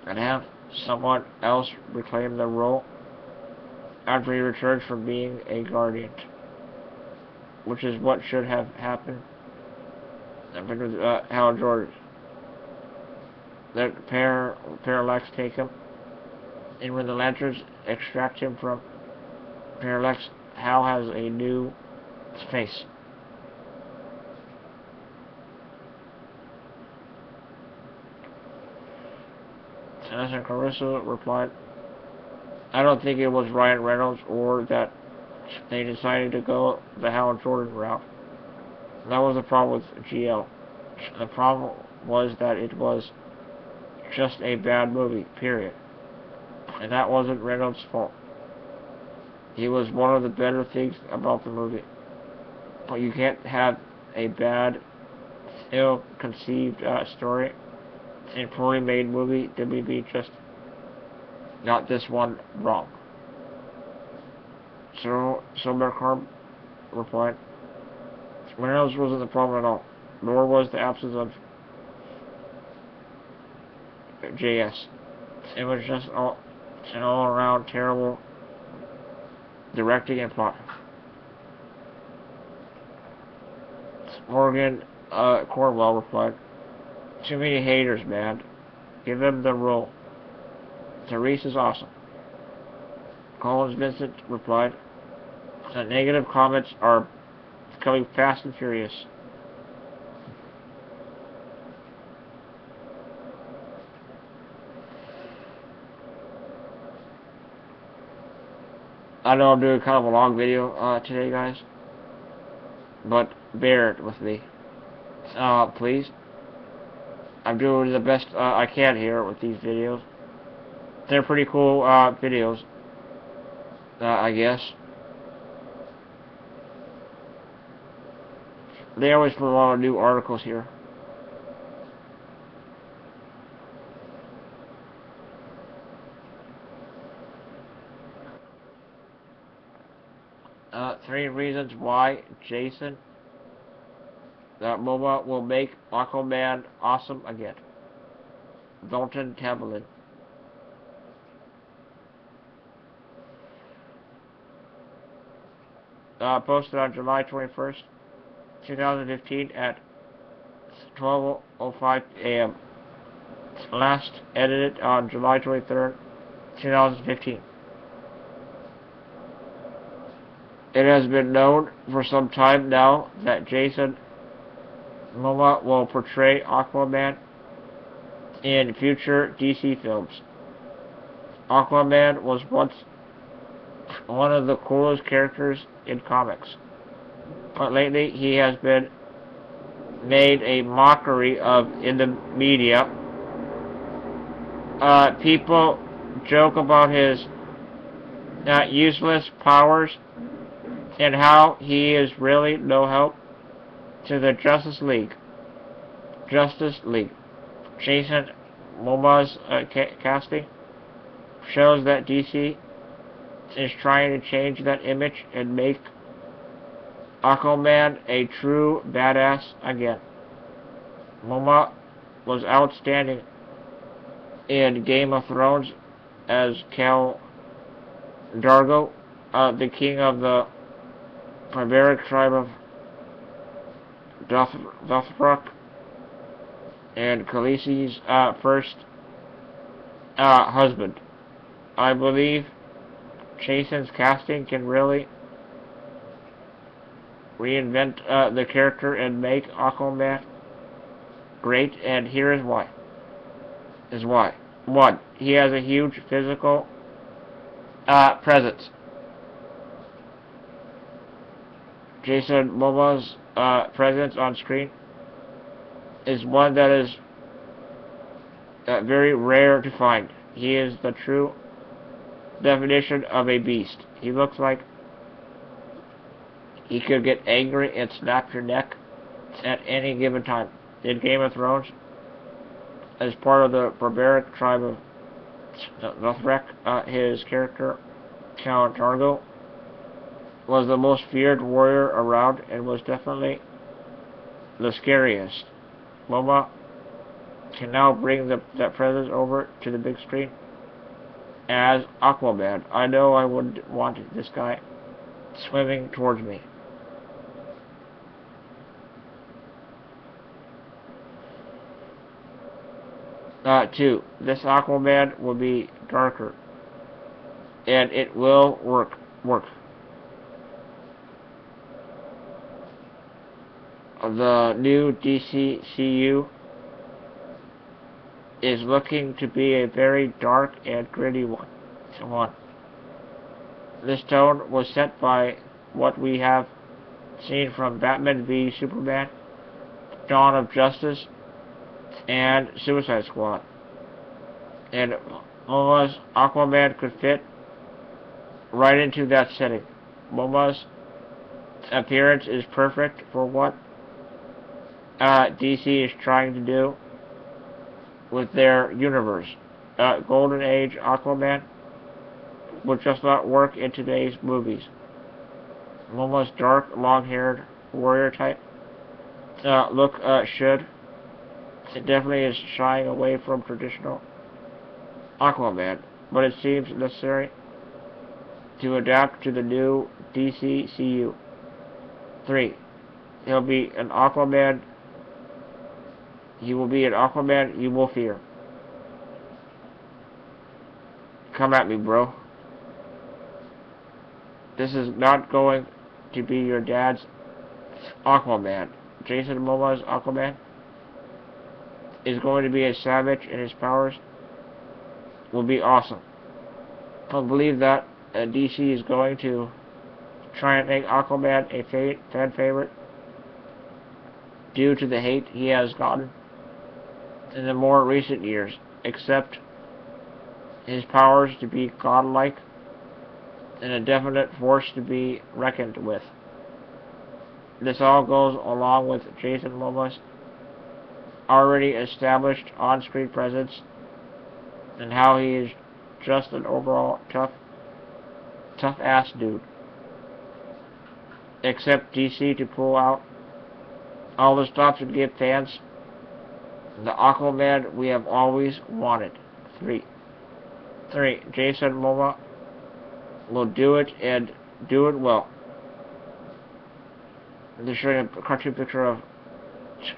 A: and have someone else reclaim the role after he returns from being a Guardian, which is what should have happened Because Hal Jordan. The Parallax take him, and when the Lanterns extract him from Parallax, Hal has a new face. Senator Caruso replied, I don't think it was Ryan Reynolds or that they decided to go the Hal Jordan route. That was the problem with GL. The problem was that it was just a bad movie, period. And that wasn't Reynolds' fault. He was one of the better things about the movie. But you can't have a bad, ill-conceived story and poorly made movie. WB just got this one wrong. So Mercarb replied, Reynolds wasn't the problem at all, nor was the absence of JS. It was just an all-around terrible directing and plot. Morgan Cornwell replied, too many haters, man. Give him the role. Therese is awesome. Collins Vincent replied, the negative comments are becoming fast and furious. I know I'm doing kind of a long video today, guys, but bear it with me, please. I'm doing the best I can here with these videos. They're pretty cool videos, I guess. They always put a lot of new articles here. Three reasons why Jason Momoa will make Aquaman awesome again. Dalton Tamblin. Posted on July 21st, 2015 at 12:05 a.m. Last edited on July 23rd, 2015. It has been known for some time now that Jason Momoa will portray Aquaman in future DC films. Aquaman was once one of the coolest characters in comics, but lately he has been made a mockery of in the media. People joke about his useless powers and how he is really no help to the Justice League. Jason Momoa's casting shows that DC is trying to change that image and make Aquaman a true badass again. Momoa was outstanding in Game of Thrones as Khal Drogo, the king of the barbaric tribe of Dothraki, and Khaleesi's first husband. I believe Jason's casting can really reinvent the character and make Aquaman great, and here is why. One, he has a huge physical presence. Jason Momoa's presence on screen is one that is very rare to find. He is the true definition of a beast. He looks like he could get angry and snap your neck at any given time. In Game of Thrones, as part of the barbaric tribe of Dothraki, his character, Khal Drogo, was the most feared warrior around and was definitely the scariest. Momoa can now bring that presence over to the big screen as Aquaman. I know I wouldn't want this guy swimming towards me. 2. This Aquaman will be darker, and it will work. The new DCCU is looking to be a very dark and gritty one. This tone was set by what we have seen from Batman v Superman, Dawn of Justice, and Suicide Squad. And Momoa's Aquaman could fit right into that setting. Momoa's appearance is perfect for what DC is trying to do with their universe. Golden Age Aquaman would just not work in today's movies. Momoa's dark, long-haired warrior type look should. It definitely is shying away from traditional Aquaman, but it seems necessary to adapt to the new DCCU. 3. He'll be an Aquaman. He will be an Aquaman you will fear. Come at me, bro. This is not going to be your dad's Aquaman. Jason Momoa's Aquaman is going to be a savage, and his powers will be awesome. I believe that DC is going to try and make Aquaman a fan favorite due to the hate he has gotten in the more recent years, except his powers to be godlike and a definite force to be reckoned with. This all goes along with Jason Momoa's already established on-screen presence and how he is just an overall tough-ass dude. Except DC to pull out all the stops and give fans the Aquaman we have always wanted. 3. Jason Momoa will do it, and do it well. They're showing a cartoon picture of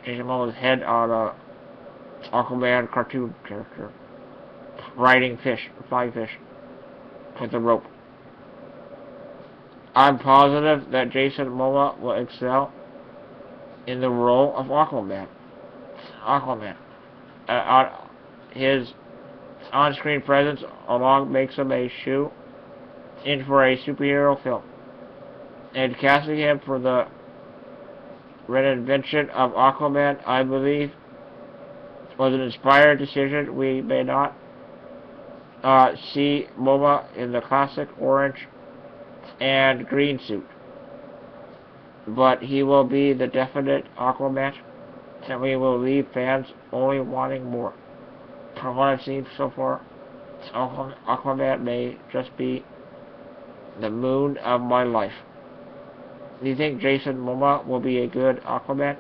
A: Jason Momoa's head on a Aquaman cartoon character riding flying fish with a rope. I'm positive that Jason Momoa will excel in the role of Aquaman. His on-screen presence alone makes him a shoe in for a superhero film. And casting him for the reinvention of Aquaman, I believe, was an inspired decision. We may not see Momoa in the classic orange and green suit, but he will be the definite Aquaman, and we will leave fans only wanting more. From what I've seen so far, Aquaman may just be the moon of my life. Do you think Jason Momoa will be a good Aquaman?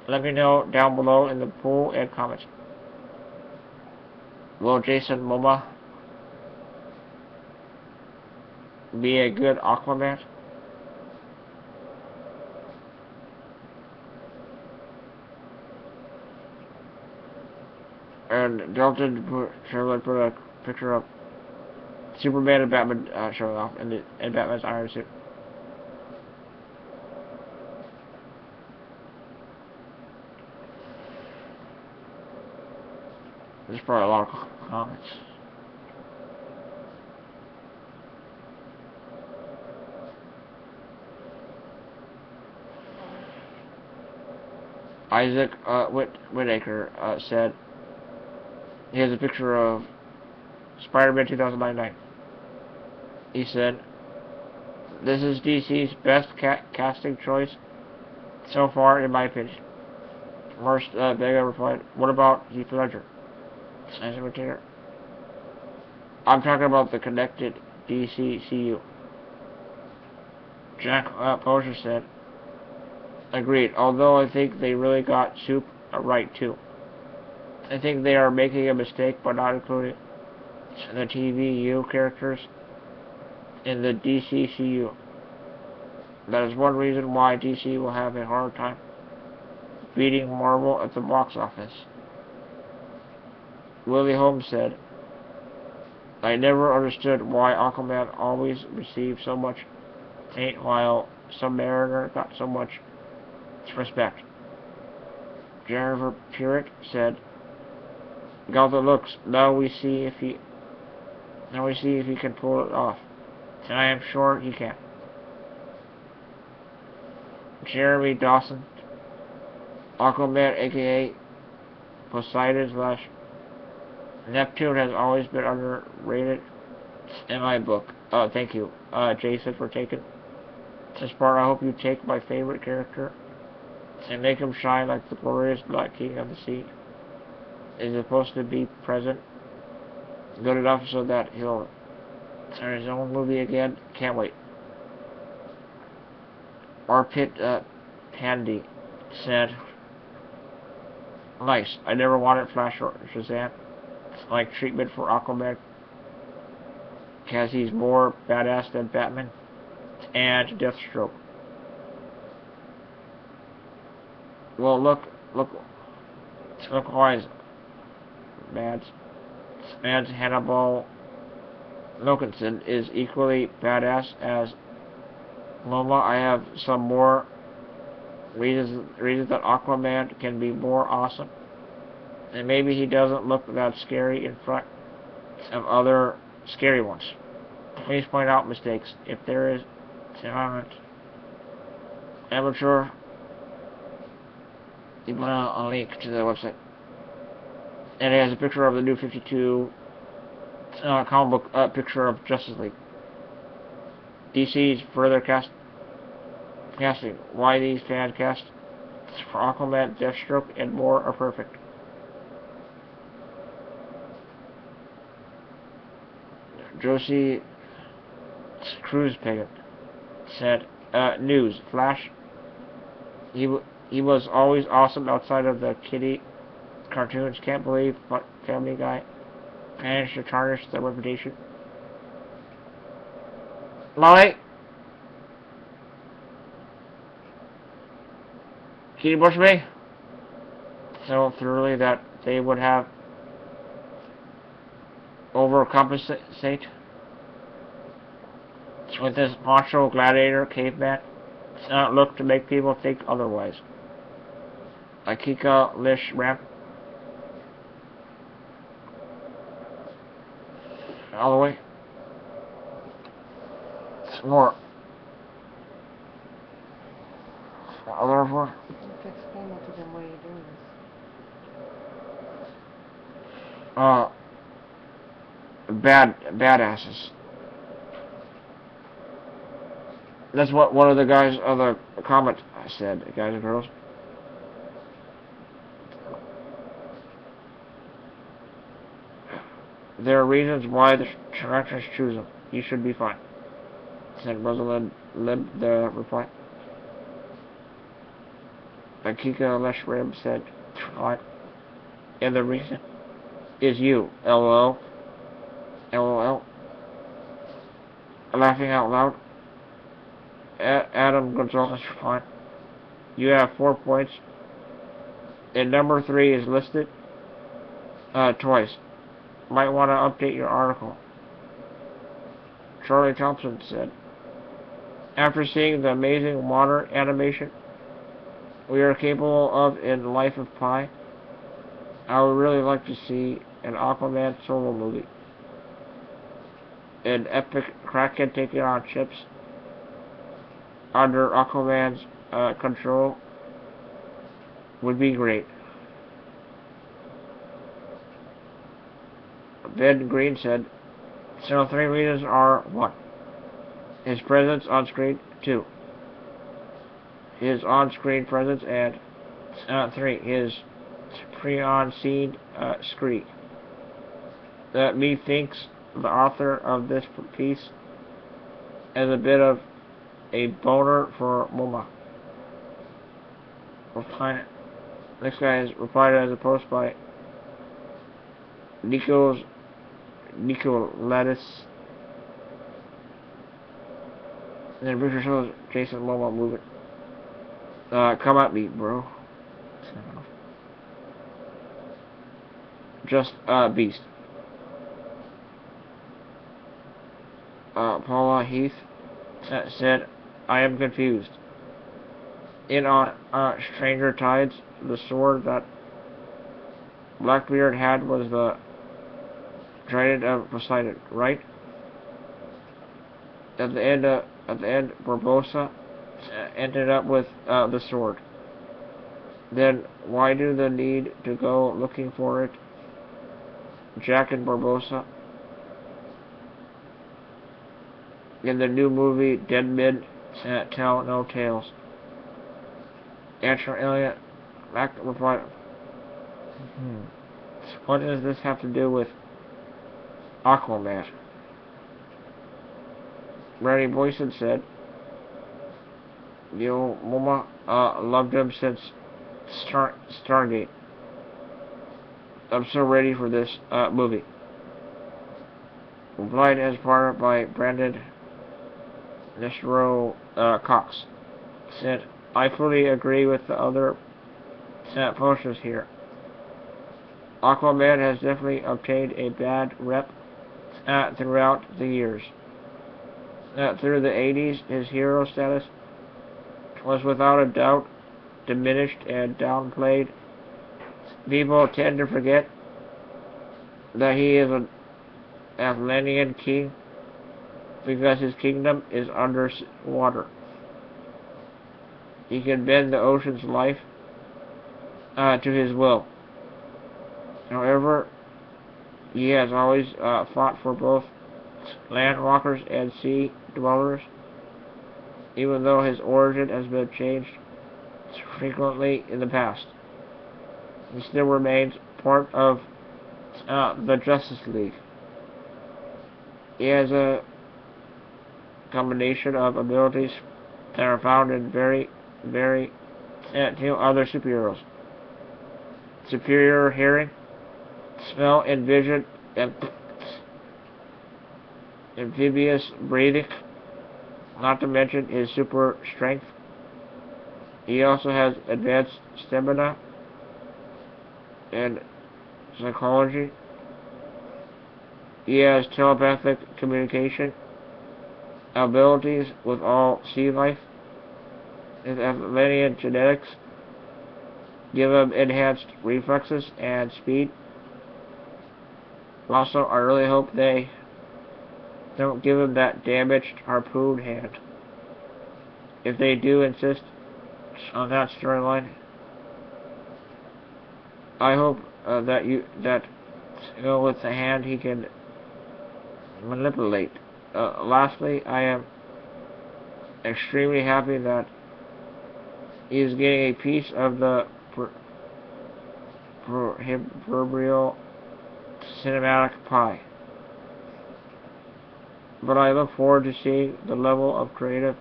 A: Let me know down below in the poll and comments. Will Jason Momoa be a good Aquaman? And Dalton put a picture of Superman and Batman showing off in Batman's iron suit. There's probably a lot of comments. Isaac Whitaker said, he has a picture of Spider-Man 2099. He said, this is DC's best casting choice so far, in my opinion. First, Vega replied, what about Heath Ledger? Isaac Whitaker. I'm talking about the connected DCCU. Jack Posher said, agreed, although I think they really got Soup right too. I think they are making a mistake by not including the TVU characters in the DCCU. That is one reason why DC will have a hard time beating Marvel at the box office. Willie Holmes said, I never understood why Aquaman always received so much hate while Submariner got so much respect. Jennifer Puritt said, got the looks. Now we see if he can pull it off. And I am sure he can. Jeremy Dawson, Aquaman, aka Poseidon slash Neptune, has always been underrated in my book. Thank you, Jason, for taking this part. I hope you take my favorite character and make him shine like the glorious Black King of the Sea. Is supposed to be present good enough so that he'll turn his own movie again. Can't wait. Arpit Pandy said, nice. I never wanted Flash or Shazam like treatment for Aquaman because he's more badass than Batman and Deathstroke. Well, look wise, Mads Hannibal Wilkinson is equally badass as Momoa. I have some more reasons that Aquaman can be more awesome. And maybe he doesn't look that scary in front of other scary ones. Please point out mistakes. If there is amateur, you put a link to the website. And it has a picture of the new 52 comic book picture of Justice League. DC's further casting. Why these fan casts for Aquaman, Deathstroke, and more are perfect. Josie Cruisepagan said, news, Flash, he was always awesome outside of the kiddie cartoons. Can't believe Family Guy managed to tarnish their reputation. Molly? Can you brush me? So thoroughly that they would have overcompensate with this macho gladiator caveman look to make people think otherwise. Akika Lish Ramp. All the way. Some more. Other one.
B: You explain that to them why you're doing this.
A: Badasses. That's what one of the guys of the comment said, guys and girls. There are reasons why the directors choose them. You should be fine, said Rosalind Lib, the reply. Akika Leshrim said, fine. And the reason is you, LOL. LOL. Laughing out loud. Adam Gonzalez, fine. You have 4 points. And number 3 is listed twice. Might want to update your article. Charlie Thompson said, after seeing the amazing modern animation we are capable of in Life of Pi, I would really like to see an Aquaman solo movie. An epic Kraken taking on ships under Aquaman's control would be great. Ben Green said, so 3 reasons are 1. His presence on screen, 2. His on-screen presence, and 3. His pre-on-scene screen. That methinks the author of this piece as a bit of a boner for Momoa. Next guy is replied as a post by Nico Lettuce. And then Richard shows Jason Momoa moving. Come at me, bro. just beast. Paula Heath said, I am confused. In on Stranger Tides, the sword that Blackbeard had was the Trident of Poseidon, right? At the end, Barbossa ended up with the sword. Then why do the need to go looking for it? Jack and Barbossa. In the new movie, Dead Men Tell No Tales. Answer Elliot. Back replied. What does this have to do with Aquaman? Randy Boyson said, Momoa loved him since Stargate. I'm so ready for this movie. Replied as part by Brandon Nestro Cox. Said, I fully agree with the other posters here. Aquaman has definitely obtained a bad rep throughout the years. Through the 80s, his hero status was without a doubt diminished and downplayed. People tend to forget that he is an Atlantean king because his kingdom is under water. He can bend the ocean's life to his will. However, he has always fought for both landwalkers and sea dwellers, even though his origin has been changed frequently in the past. He still remains part of the Justice League. He has a combination of abilities that are found in very other superheroes. Superior hearing, smell and vision, and amphibious breathing, not to mention his super strength. He also has advanced stamina and psychology. He has telepathic communication abilities with all sea life. His Atlantean genetics give him enhanced reflexes and speed. Also, I really hope they don't give him that damaged harpoon hand. If they do insist on that storyline, I hope that with the hand he can manipulate. Lastly, I am extremely happy that he is getting a piece of the proverbial cinematic pie. But I look forward to seeing the level of creative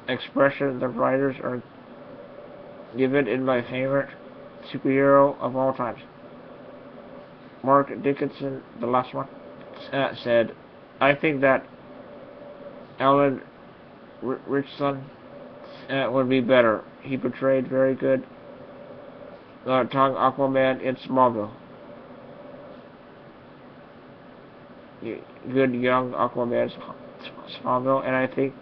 A: expression the writers are given in my favorite superhero of all times. Mark Dickinson, the last one, said, I think that Alan Richson would be better. He portrayed very good tongue Aquaman in Smallville. Good young Aquaman Smallville, and I think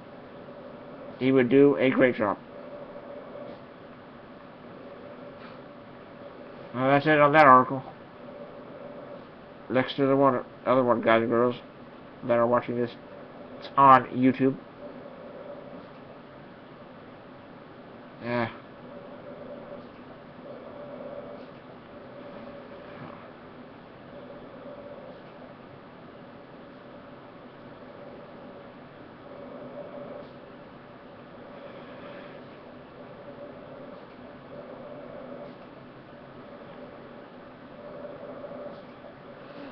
A: he would do a great job. Well, that's it on that article. Next to the other one, guys and girls that are watching this, it's on YouTube. Yeah.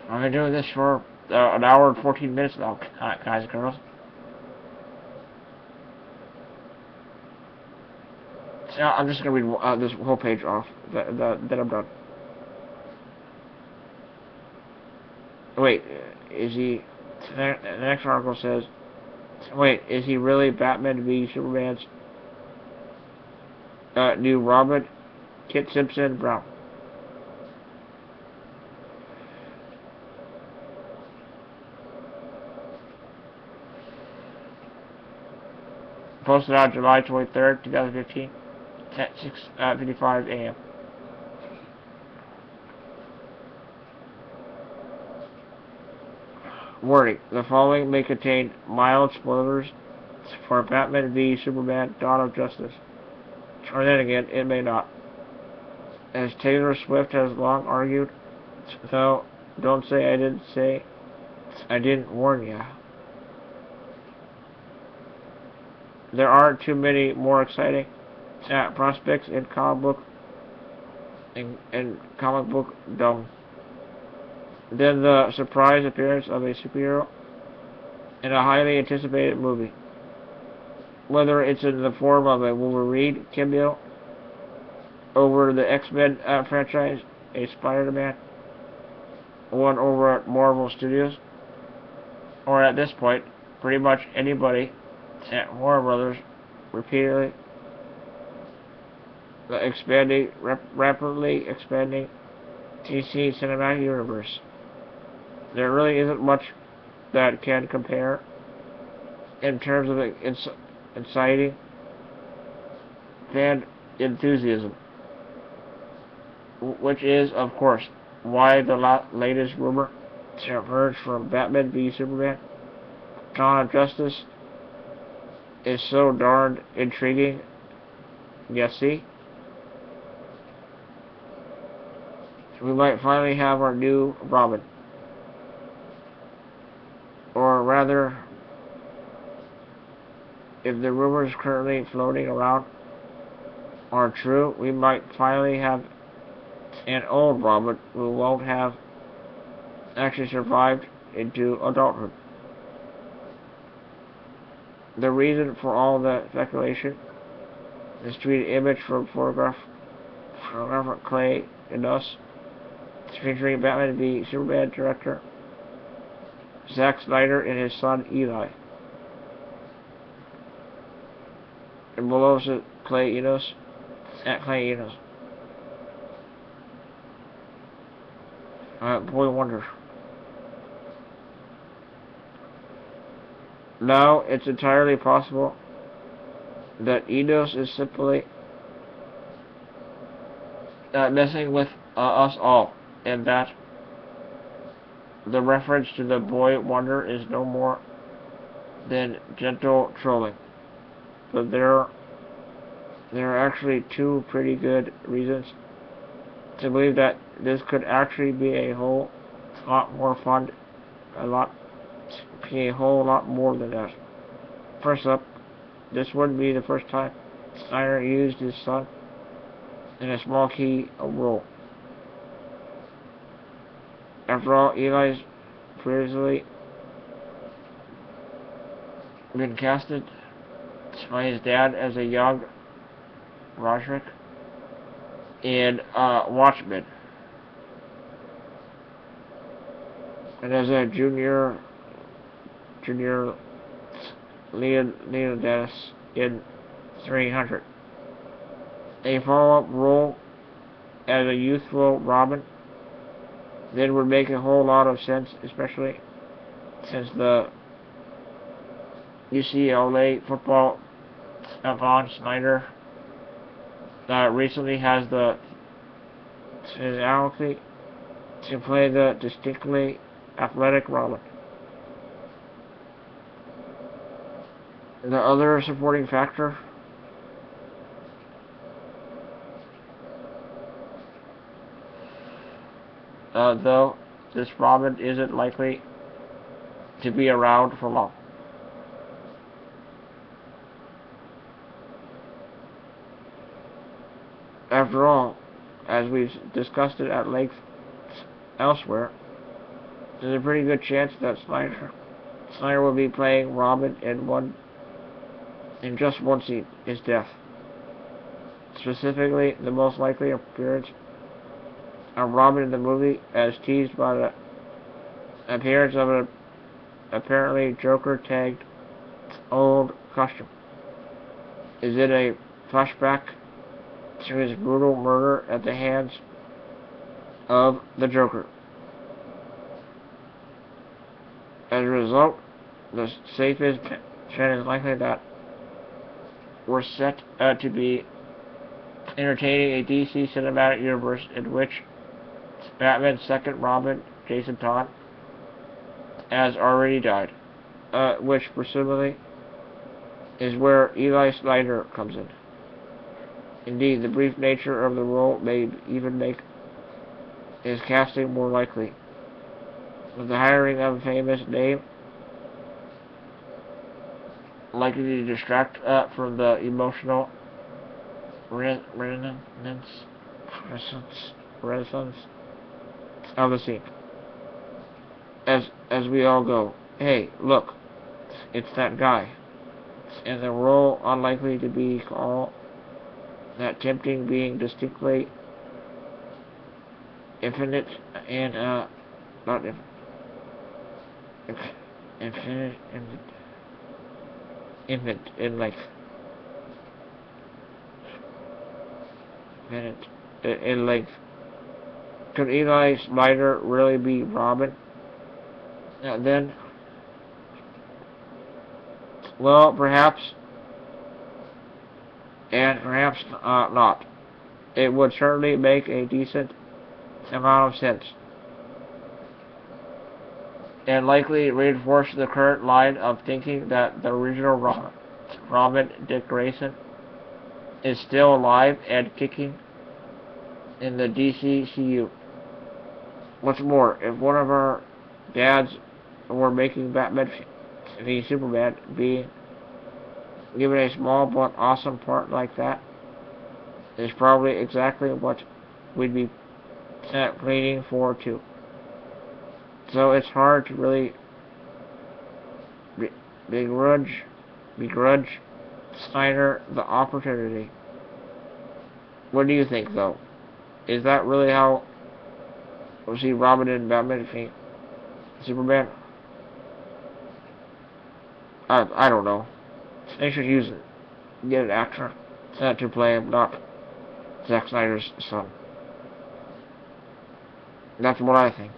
A: I've been doing this for an hour and 14 minutes now, guys and girls. So I'm just going to read this whole page off, then I'm done. Wait, is he... The next article says... Wait, is he really Batman to be Superman's new Robin? Kit Simpson Brown. Posted on July 23rd, 2015, at 6:55 a.m. Warning: the following may contain mild spoilers for Batman v Superman: Dawn of Justice. Or then again, it may not. As Taylor Swift has long argued, though, don't say I didn't warn ya. There aren't too many more exciting prospects in comic book dumb than the surprise appearance of a superhero in a highly anticipated movie. Whether it's in the form of a Wolverine cameo over the X-Men franchise, a Spider-Man one over at Marvel Studios, or at this point, pretty much anybody at Warner Brothers repeatedly rapidly expanding DC cinematic universe. There really isn't much that can compare in terms of inciting fan enthusiasm, which is, of course, why the latest rumor emerged from Batman v Superman: Dawn of Justice is so darned intriguing. You see? We might finally have our new Robin. Or rather, if the rumors currently floating around are true, we might finally have an old Robin who won't have actually survived into adulthood. The reason for all the speculation is to read an image from photographer Clay and Us, featuring Batman v Superman director Zack Snyder and his son Eli. And below is Clay Enos, at Clay Enos. Boy wonder. Now, it's entirely possible that Enos is simply messing with us all, and that the reference to the Boy Wonder is no more than gentle trolling. But there are actually two pretty good reasons to believe that this could actually be a whole lot more fun, be a whole lot more than that. First up, this wouldn't be the first time Snyder used his son in a small key role. After all, Eli's previously been casted by his dad as a young Roderick in Watchmen, and as a junior Leonidas in 300. A follow-up role as a youthful Robin then would make a whole lot of sense, especially since the UCLA football Von Snyder recently has the personality to play the distinctly athletic Robin. The other supporting factor though this Robin isn't likely to be around for long. After all, as we've discussed it at length elsewhere, there's a pretty good chance that Snyder will be playing Robin in just one scene, his death. Specifically, the most likely appearance of Robin in the movie, as teased by the appearance of an apparently Joker-tagged old costume, is in a flashback to his brutal murder at the hands of the Joker. As a result, the safest bet is likely that were set to be entertaining a DC cinematic universe in which Batman's second Robin, Jason Todd, has already died, which presumably is where Eli Snyder comes in. Indeed, the brief nature of the role may even make his casting more likely, with the hiring of a famous name likely to distract from the emotional renaissance of the scene. As we all go, hey, look, it's that guy, and the role unlikely to be all that tempting, being distinctly infinite and not infinite in like minute in length. Could Eli Snyder really be Robin? Then, well, perhaps, and perhaps not. It would certainly make a decent amount of sense, and likely reinforce the current line of thinking that the original Robin, Dick Grayson, is still alive and kicking in the DCCU. What's more, if one of our dads were making Batman v Superman, being given a small but awesome part like that is probably exactly what we'd be pleading for too. So it's hard to really begrudge Snyder the opportunity. What do you think, though? Is that really how we'll see Robin and Batman v Superman? I don't know. They should get an actor to play him, not Zack Snyder's son. That's what I think.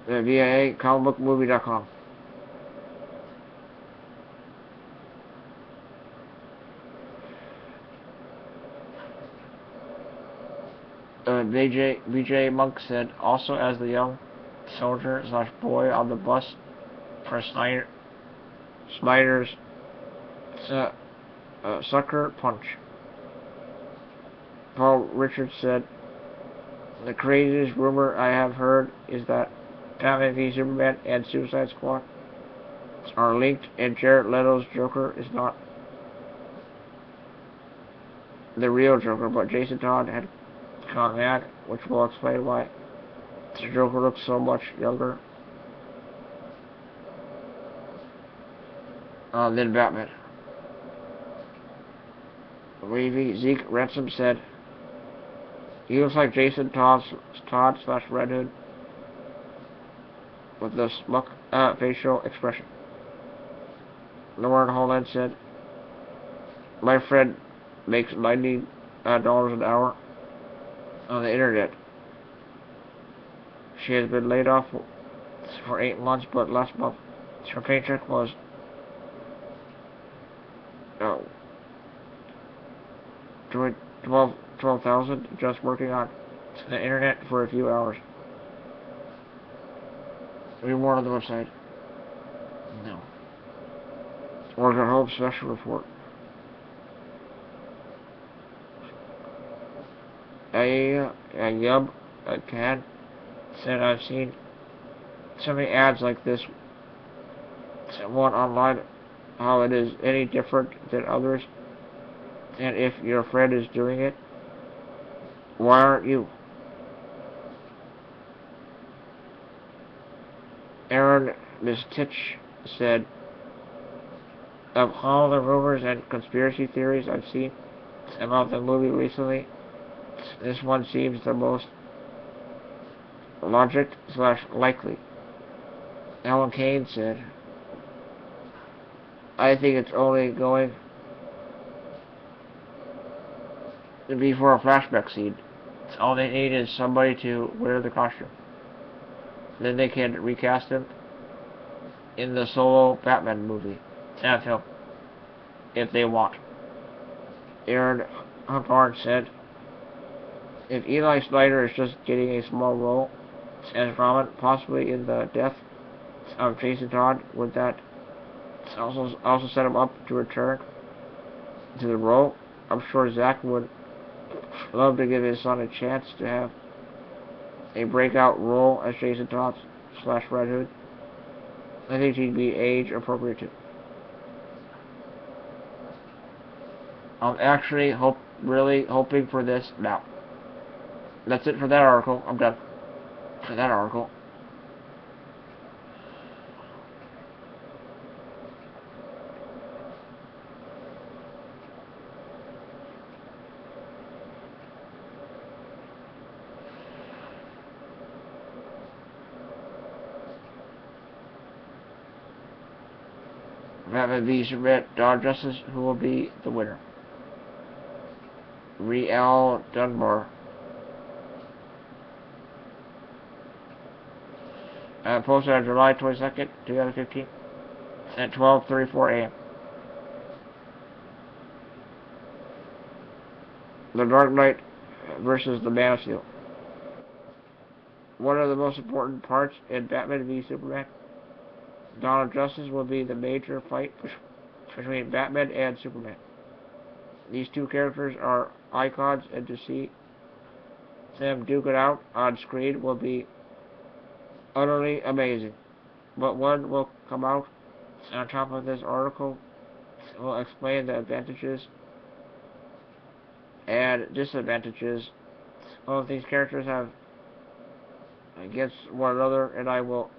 A: via comicbookmovie.com. BJ Monk said, also as the young soldier / boy on the bus for Snyder's Sucker Punch. Paul Richards said, the craziest rumor I have heard is that Batman v Superman and Suicide Squad are linked, and Jared Leto's Joker is not the real Joker, but Jason Todd had gone mad, which will explain why the Joker looks so much younger than Batman. Zeke Ransom said, he looks like Jason Todd / Red Hood with the smuck facial expression. Lauren Holland said, my friend makes $90 an hour on the internet. She has been laid off for 8 months, but last month her paycheck was $12,000 just working on the internet for a few hours. Read more on the website. No. Or the Hope Special Report. A Can said, I've seen so many ads like this one online, how it is any different than others, and if your friend is doing it, why aren't you? Aaron Mistich said, of all the rumors and conspiracy theories I've seen about the movie recently, this one seems the most logic / likely. Alan Kane said, I think it's only going to be for a flashback scene. All they need is somebody to wear the costume. Then they can recast him in the solo Batman movie and film if they want. Aaron Hubbard said, if Eli Snyder is just getting a small role as Robin, possibly in the death of Jason Todd, would that also set him up to return to the role? I'm sure Zack would love to give his son a chance to have a breakout role as Jason Todd / Red Hood. I think he'd be age appropriate too. I'm actually really hoping for this now. That's it for that article. I'm done for that article. Batman v Superman: Dawn of Justice, who will be the winner? Real Dunbar. Posted on July 22nd, 2015 at 12:34 a.m. The Dark Knight versus the Man of Steel. One of the most important parts in Batman v Superman: Dawn of Justice will be the major fight between Batman and Superman. These two characters are icons, and to see them duke it out on screen will be utterly amazing. But one will come out on top of this article will explain the advantages and disadvantages both these characters have against one another, and I will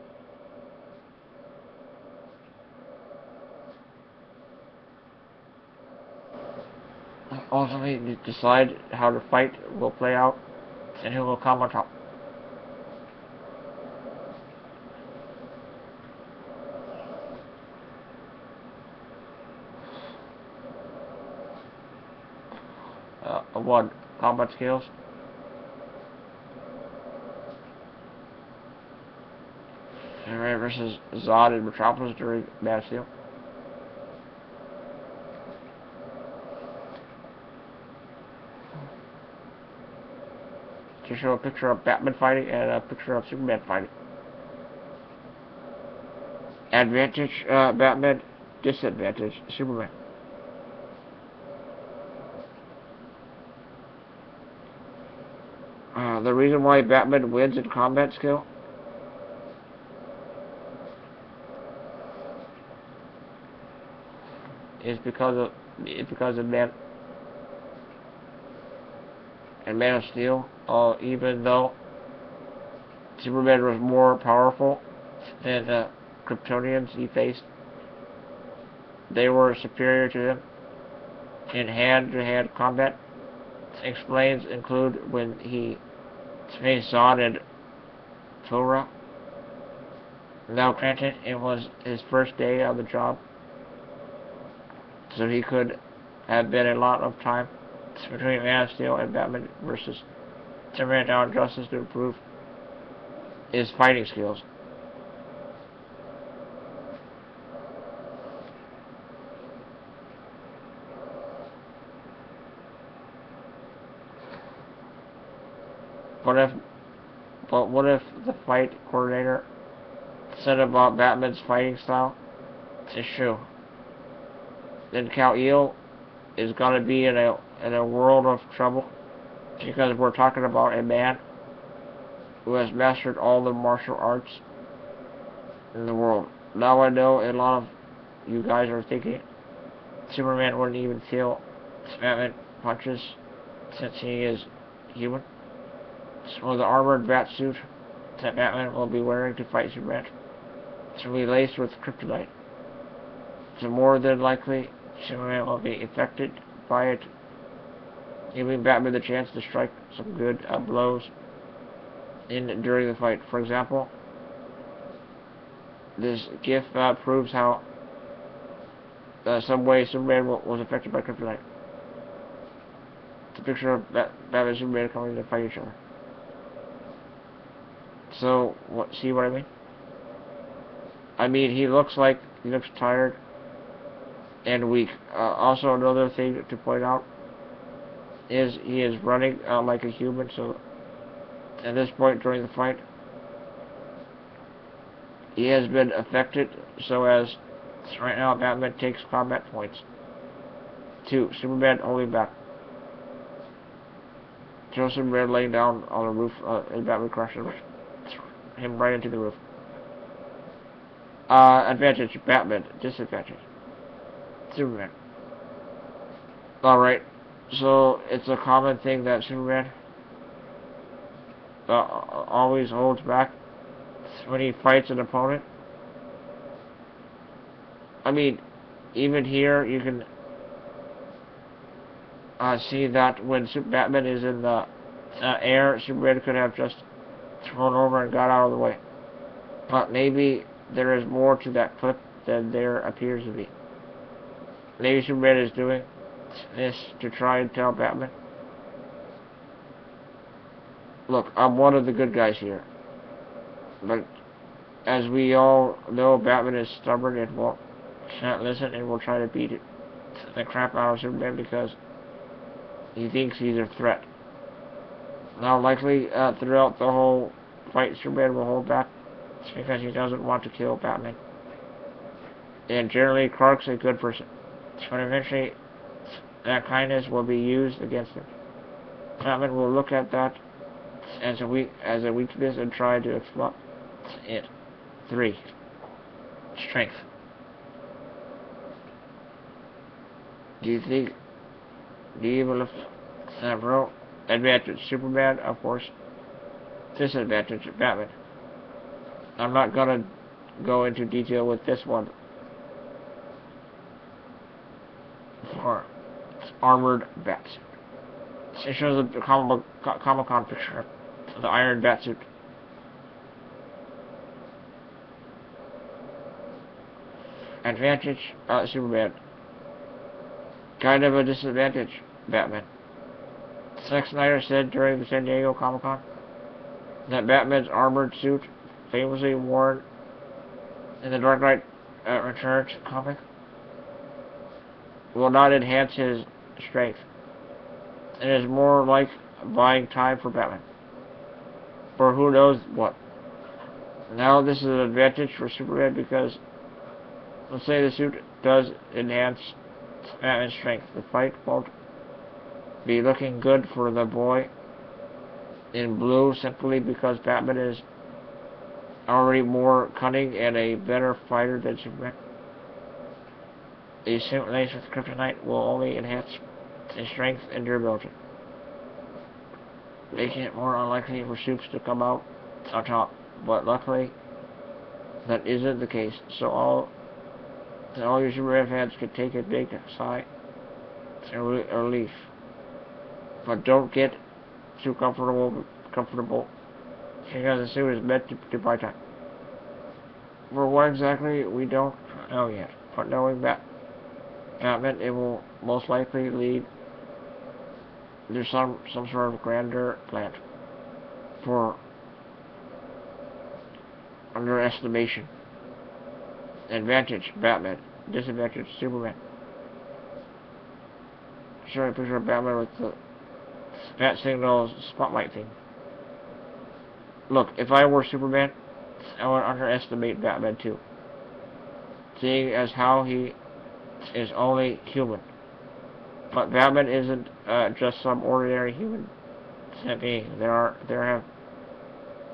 A: ultimately decide how the fight will play out and who will come on top. One, combat skills. Superman versus Zod in Metropolis during Man of Steel. To show a picture of Batman fighting and a picture of Superman fighting. Advantage Batman, disadvantage Superman. The reason why Batman wins in combat skill is because of Man of Steel. Even though Superman was more powerful than the Kryptonians he faced, they were superior to him in hand-to-hand combat. Explains include when he faced Zod and Torah. Now granted, it was his first day on the job, so he could have been a lot of time between Man of Steel and Batman versus Superman: Dawn of Justice to improve his fighting skills. But what if the fight coordinator said about Batman's fighting style is true? Then Kal-El is gonna be in a world of trouble, because we're talking about a man who has mastered all the martial arts in the world. Now I know a lot of you guys are thinking Superman wouldn't even feel Batman punches since he is human. So the armored bat suit that Batman will be wearing to fight Superman will be laced with kryptonite. So more than likely, Superman will be affected by it, giving Batman the chance to strike some good blows during the fight. For example, this GIF proves how some way Superman was affected by kryptonite. It's a picture of Batman and Superman coming to fight each other. So, see what I mean? I mean, he looks tired and weak. Also, another thing to point out is he is running like a human, so at this point during the fight, he has been affected, so as right now Batman takes combat points. 2. Superman holding back. Shows Superman laying down on the roof, and Batman crushes him right into the roof. Advantage, Batman. Disadvantage, Superman. Alright, so it's a common thing that Superman always holds back when he fights an opponent. I mean, even here you can see that when Batman is in the air, Superman could have just thrown over and got out of the way. But maybe there is more to that clip than there appears to be. Maybe Superman is doing this to try and tell Batman, look, I'm one of the good guys here. But as we all know, Batman is stubborn and won't not listen and will try to beat the crap out of Superman because he thinks he's a threat. Now, likely throughout the whole fight, Superman will hold back because he doesn't want to kill Batman. And generally, Clark's a good person, but eventually that kindness will be used against him. Batman will look at that as a weakness and try to exploit it. 3. Strength. Do you even several advantage? Superman, of course. Disadvantage, Batman. I'm not gonna go into detail with this one. For armored batsuit. It shows a Comic-Con picture of the Iron Batsuit. Advantage, Superman. Kind of a disadvantage, Batman. Zack Snyder said during the San Diego Comic-Con that Batman's armored suit, famously worn in the Dark Knight Returns comic, will not enhance his strength. It is more like buying time for Batman. For who knows what. Now this is an advantage for Superman because, let's say the suit does enhance Batman's strength. The fight won't be looking good for the boy in blue simply because Batman is already more cunning and a better fighter than Superman. A suit laced with kryptonite will only enhance his strength and durability, making it more unlikely for Supes to come out on top. But luckily, that isn't the case, so all your Superman fans can take a big sigh of relief. But don't get too comfortable because the suit is meant to buy time. For what exactly, we don't know yet, but knowing Batman, it will most likely lead to some sort of grander plan for underestimation. Advantage, Batman. Disadvantage, Superman. Showing a picture of Batman with the bat signal spotlight thing. Look, if I were Superman, I would underestimate Batman too, seeing as how he is only human. But Batman isn't just some ordinary human being. There have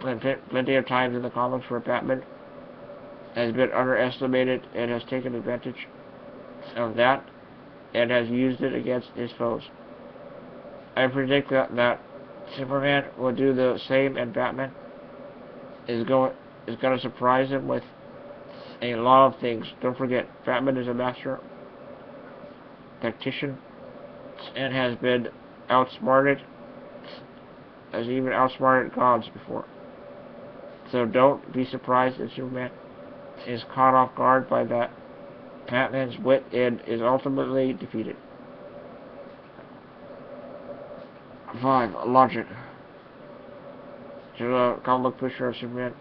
A: been plenty of times in the comics where Batman has been underestimated and has taken advantage of that and has used it against his foes. I predict that Superman will do the same, and Batman is going to surprise him with a lot of things. Don't forget, Batman is a master tactician and has been outsmarted, has even outsmarted gods before. So don't be surprised if Superman is caught off guard by that Batman's wit and is ultimately defeated. 5. Logic. Here's a comic book picture of Superman.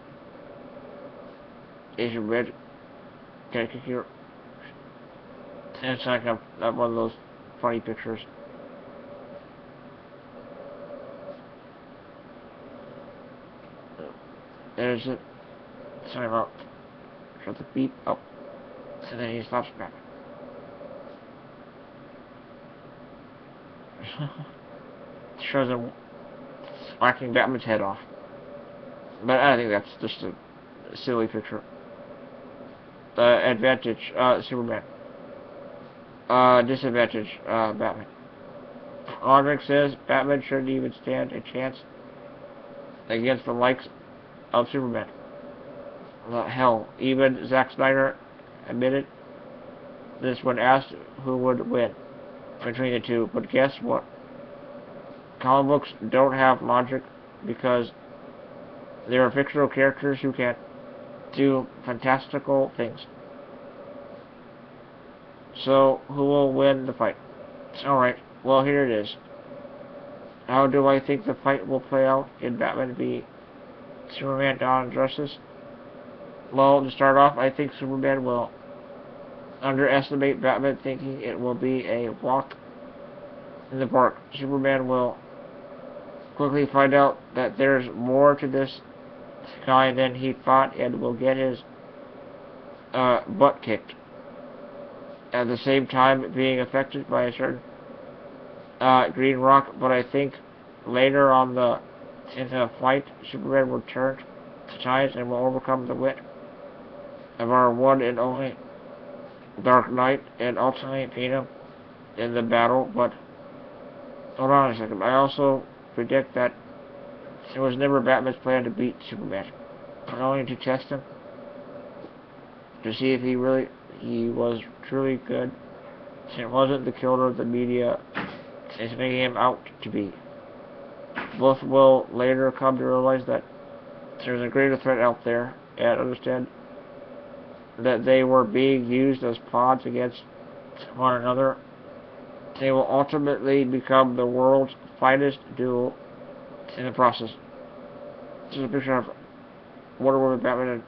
A: Asian red Okay, here. And it's like one of those funny pictures. There's it. Sorry about. Shut the beep up. And then he stops back. Shows him whacking Batman's head off. But I think that's just a silly picture. Advantage, Superman. Disadvantage, Batman. Logic says Batman shouldn't even stand a chance against the likes of Superman. Hell, even Zack Snyder admitted this when asked who would win between the two. But guess what? Comic books don't have logic because they are fictional characters who can do fantastical things. So, who will win the fight? Alright, well here it is. How do I think the fight will play out in Batman v Superman Dawn of Justice? Well, to start off, I think Superman will underestimate Batman, thinking it will be a walk in the park. Superman will quickly find out that there's more to this guy than he thought and will get his butt kicked. At the same time being affected by a certain green rock, but I think later on in the fight, Superman will turn to tides and will overcome the wit of our one and only Dark Knight and ultimately beat him in the battle. But hold on a second, I also predict that it was never Batman's plan to beat Superman, but only to test him, to see if he was truly good. It wasn't the killer the media is making him out to be. Both will later come to realize that there's a greater threat out there and understand that they were being used as pawns against one another. They will ultimately become the world's finest duo in the process. This is a picture of Wonder Woman, Batman,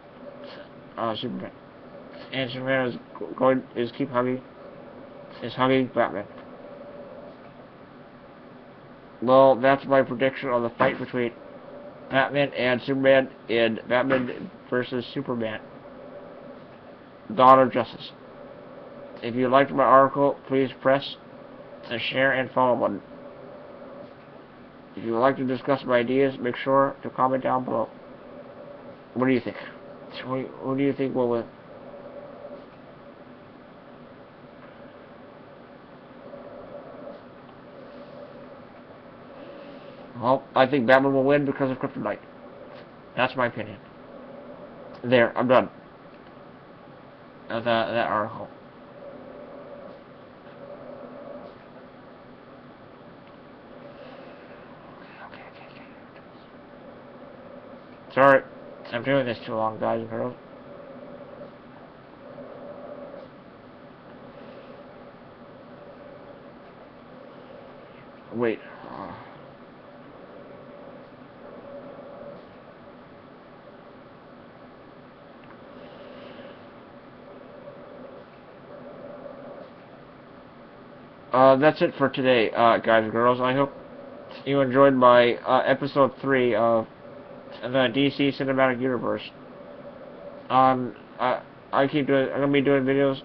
A: and Superman. And Superman is hugging Batman. Well, that's my prediction on the fight between Batman and Superman in Batman vs. Superman Dawn of Justice. If you liked my article, please press the share and follow button. If you would like to discuss my ideas, make sure to comment down below. What do you think? Who do you think will win? Well, I think Batman will win because of Kryptonite. That's my opinion. There, I'm done. That article. Okay. Sorry, I'm doing this too long, guys and girls. Wait. That's it for today, guys and girls. I hope you enjoyed my episode 3 of the DC Cinematic Universe. I'm gonna be doing videos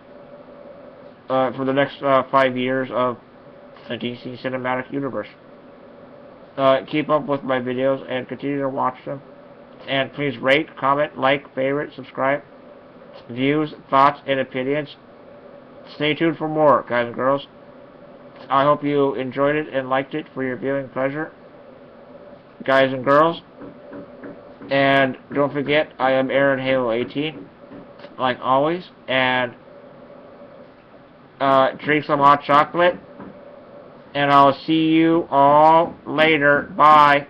A: for the next 5 years of the DC Cinematic Universe. Keep up with my videos and continue to watch them. And please rate, comment, like, favorite, subscribe. Views, thoughts, and opinions. Stay tuned for more, guys and girls. I hope you enjoyed it and liked it for your viewing pleasure, guys and girls. And don't forget, I am Aaron Halo 18, like always. And drink some hot chocolate. And I'll see you all later. Bye.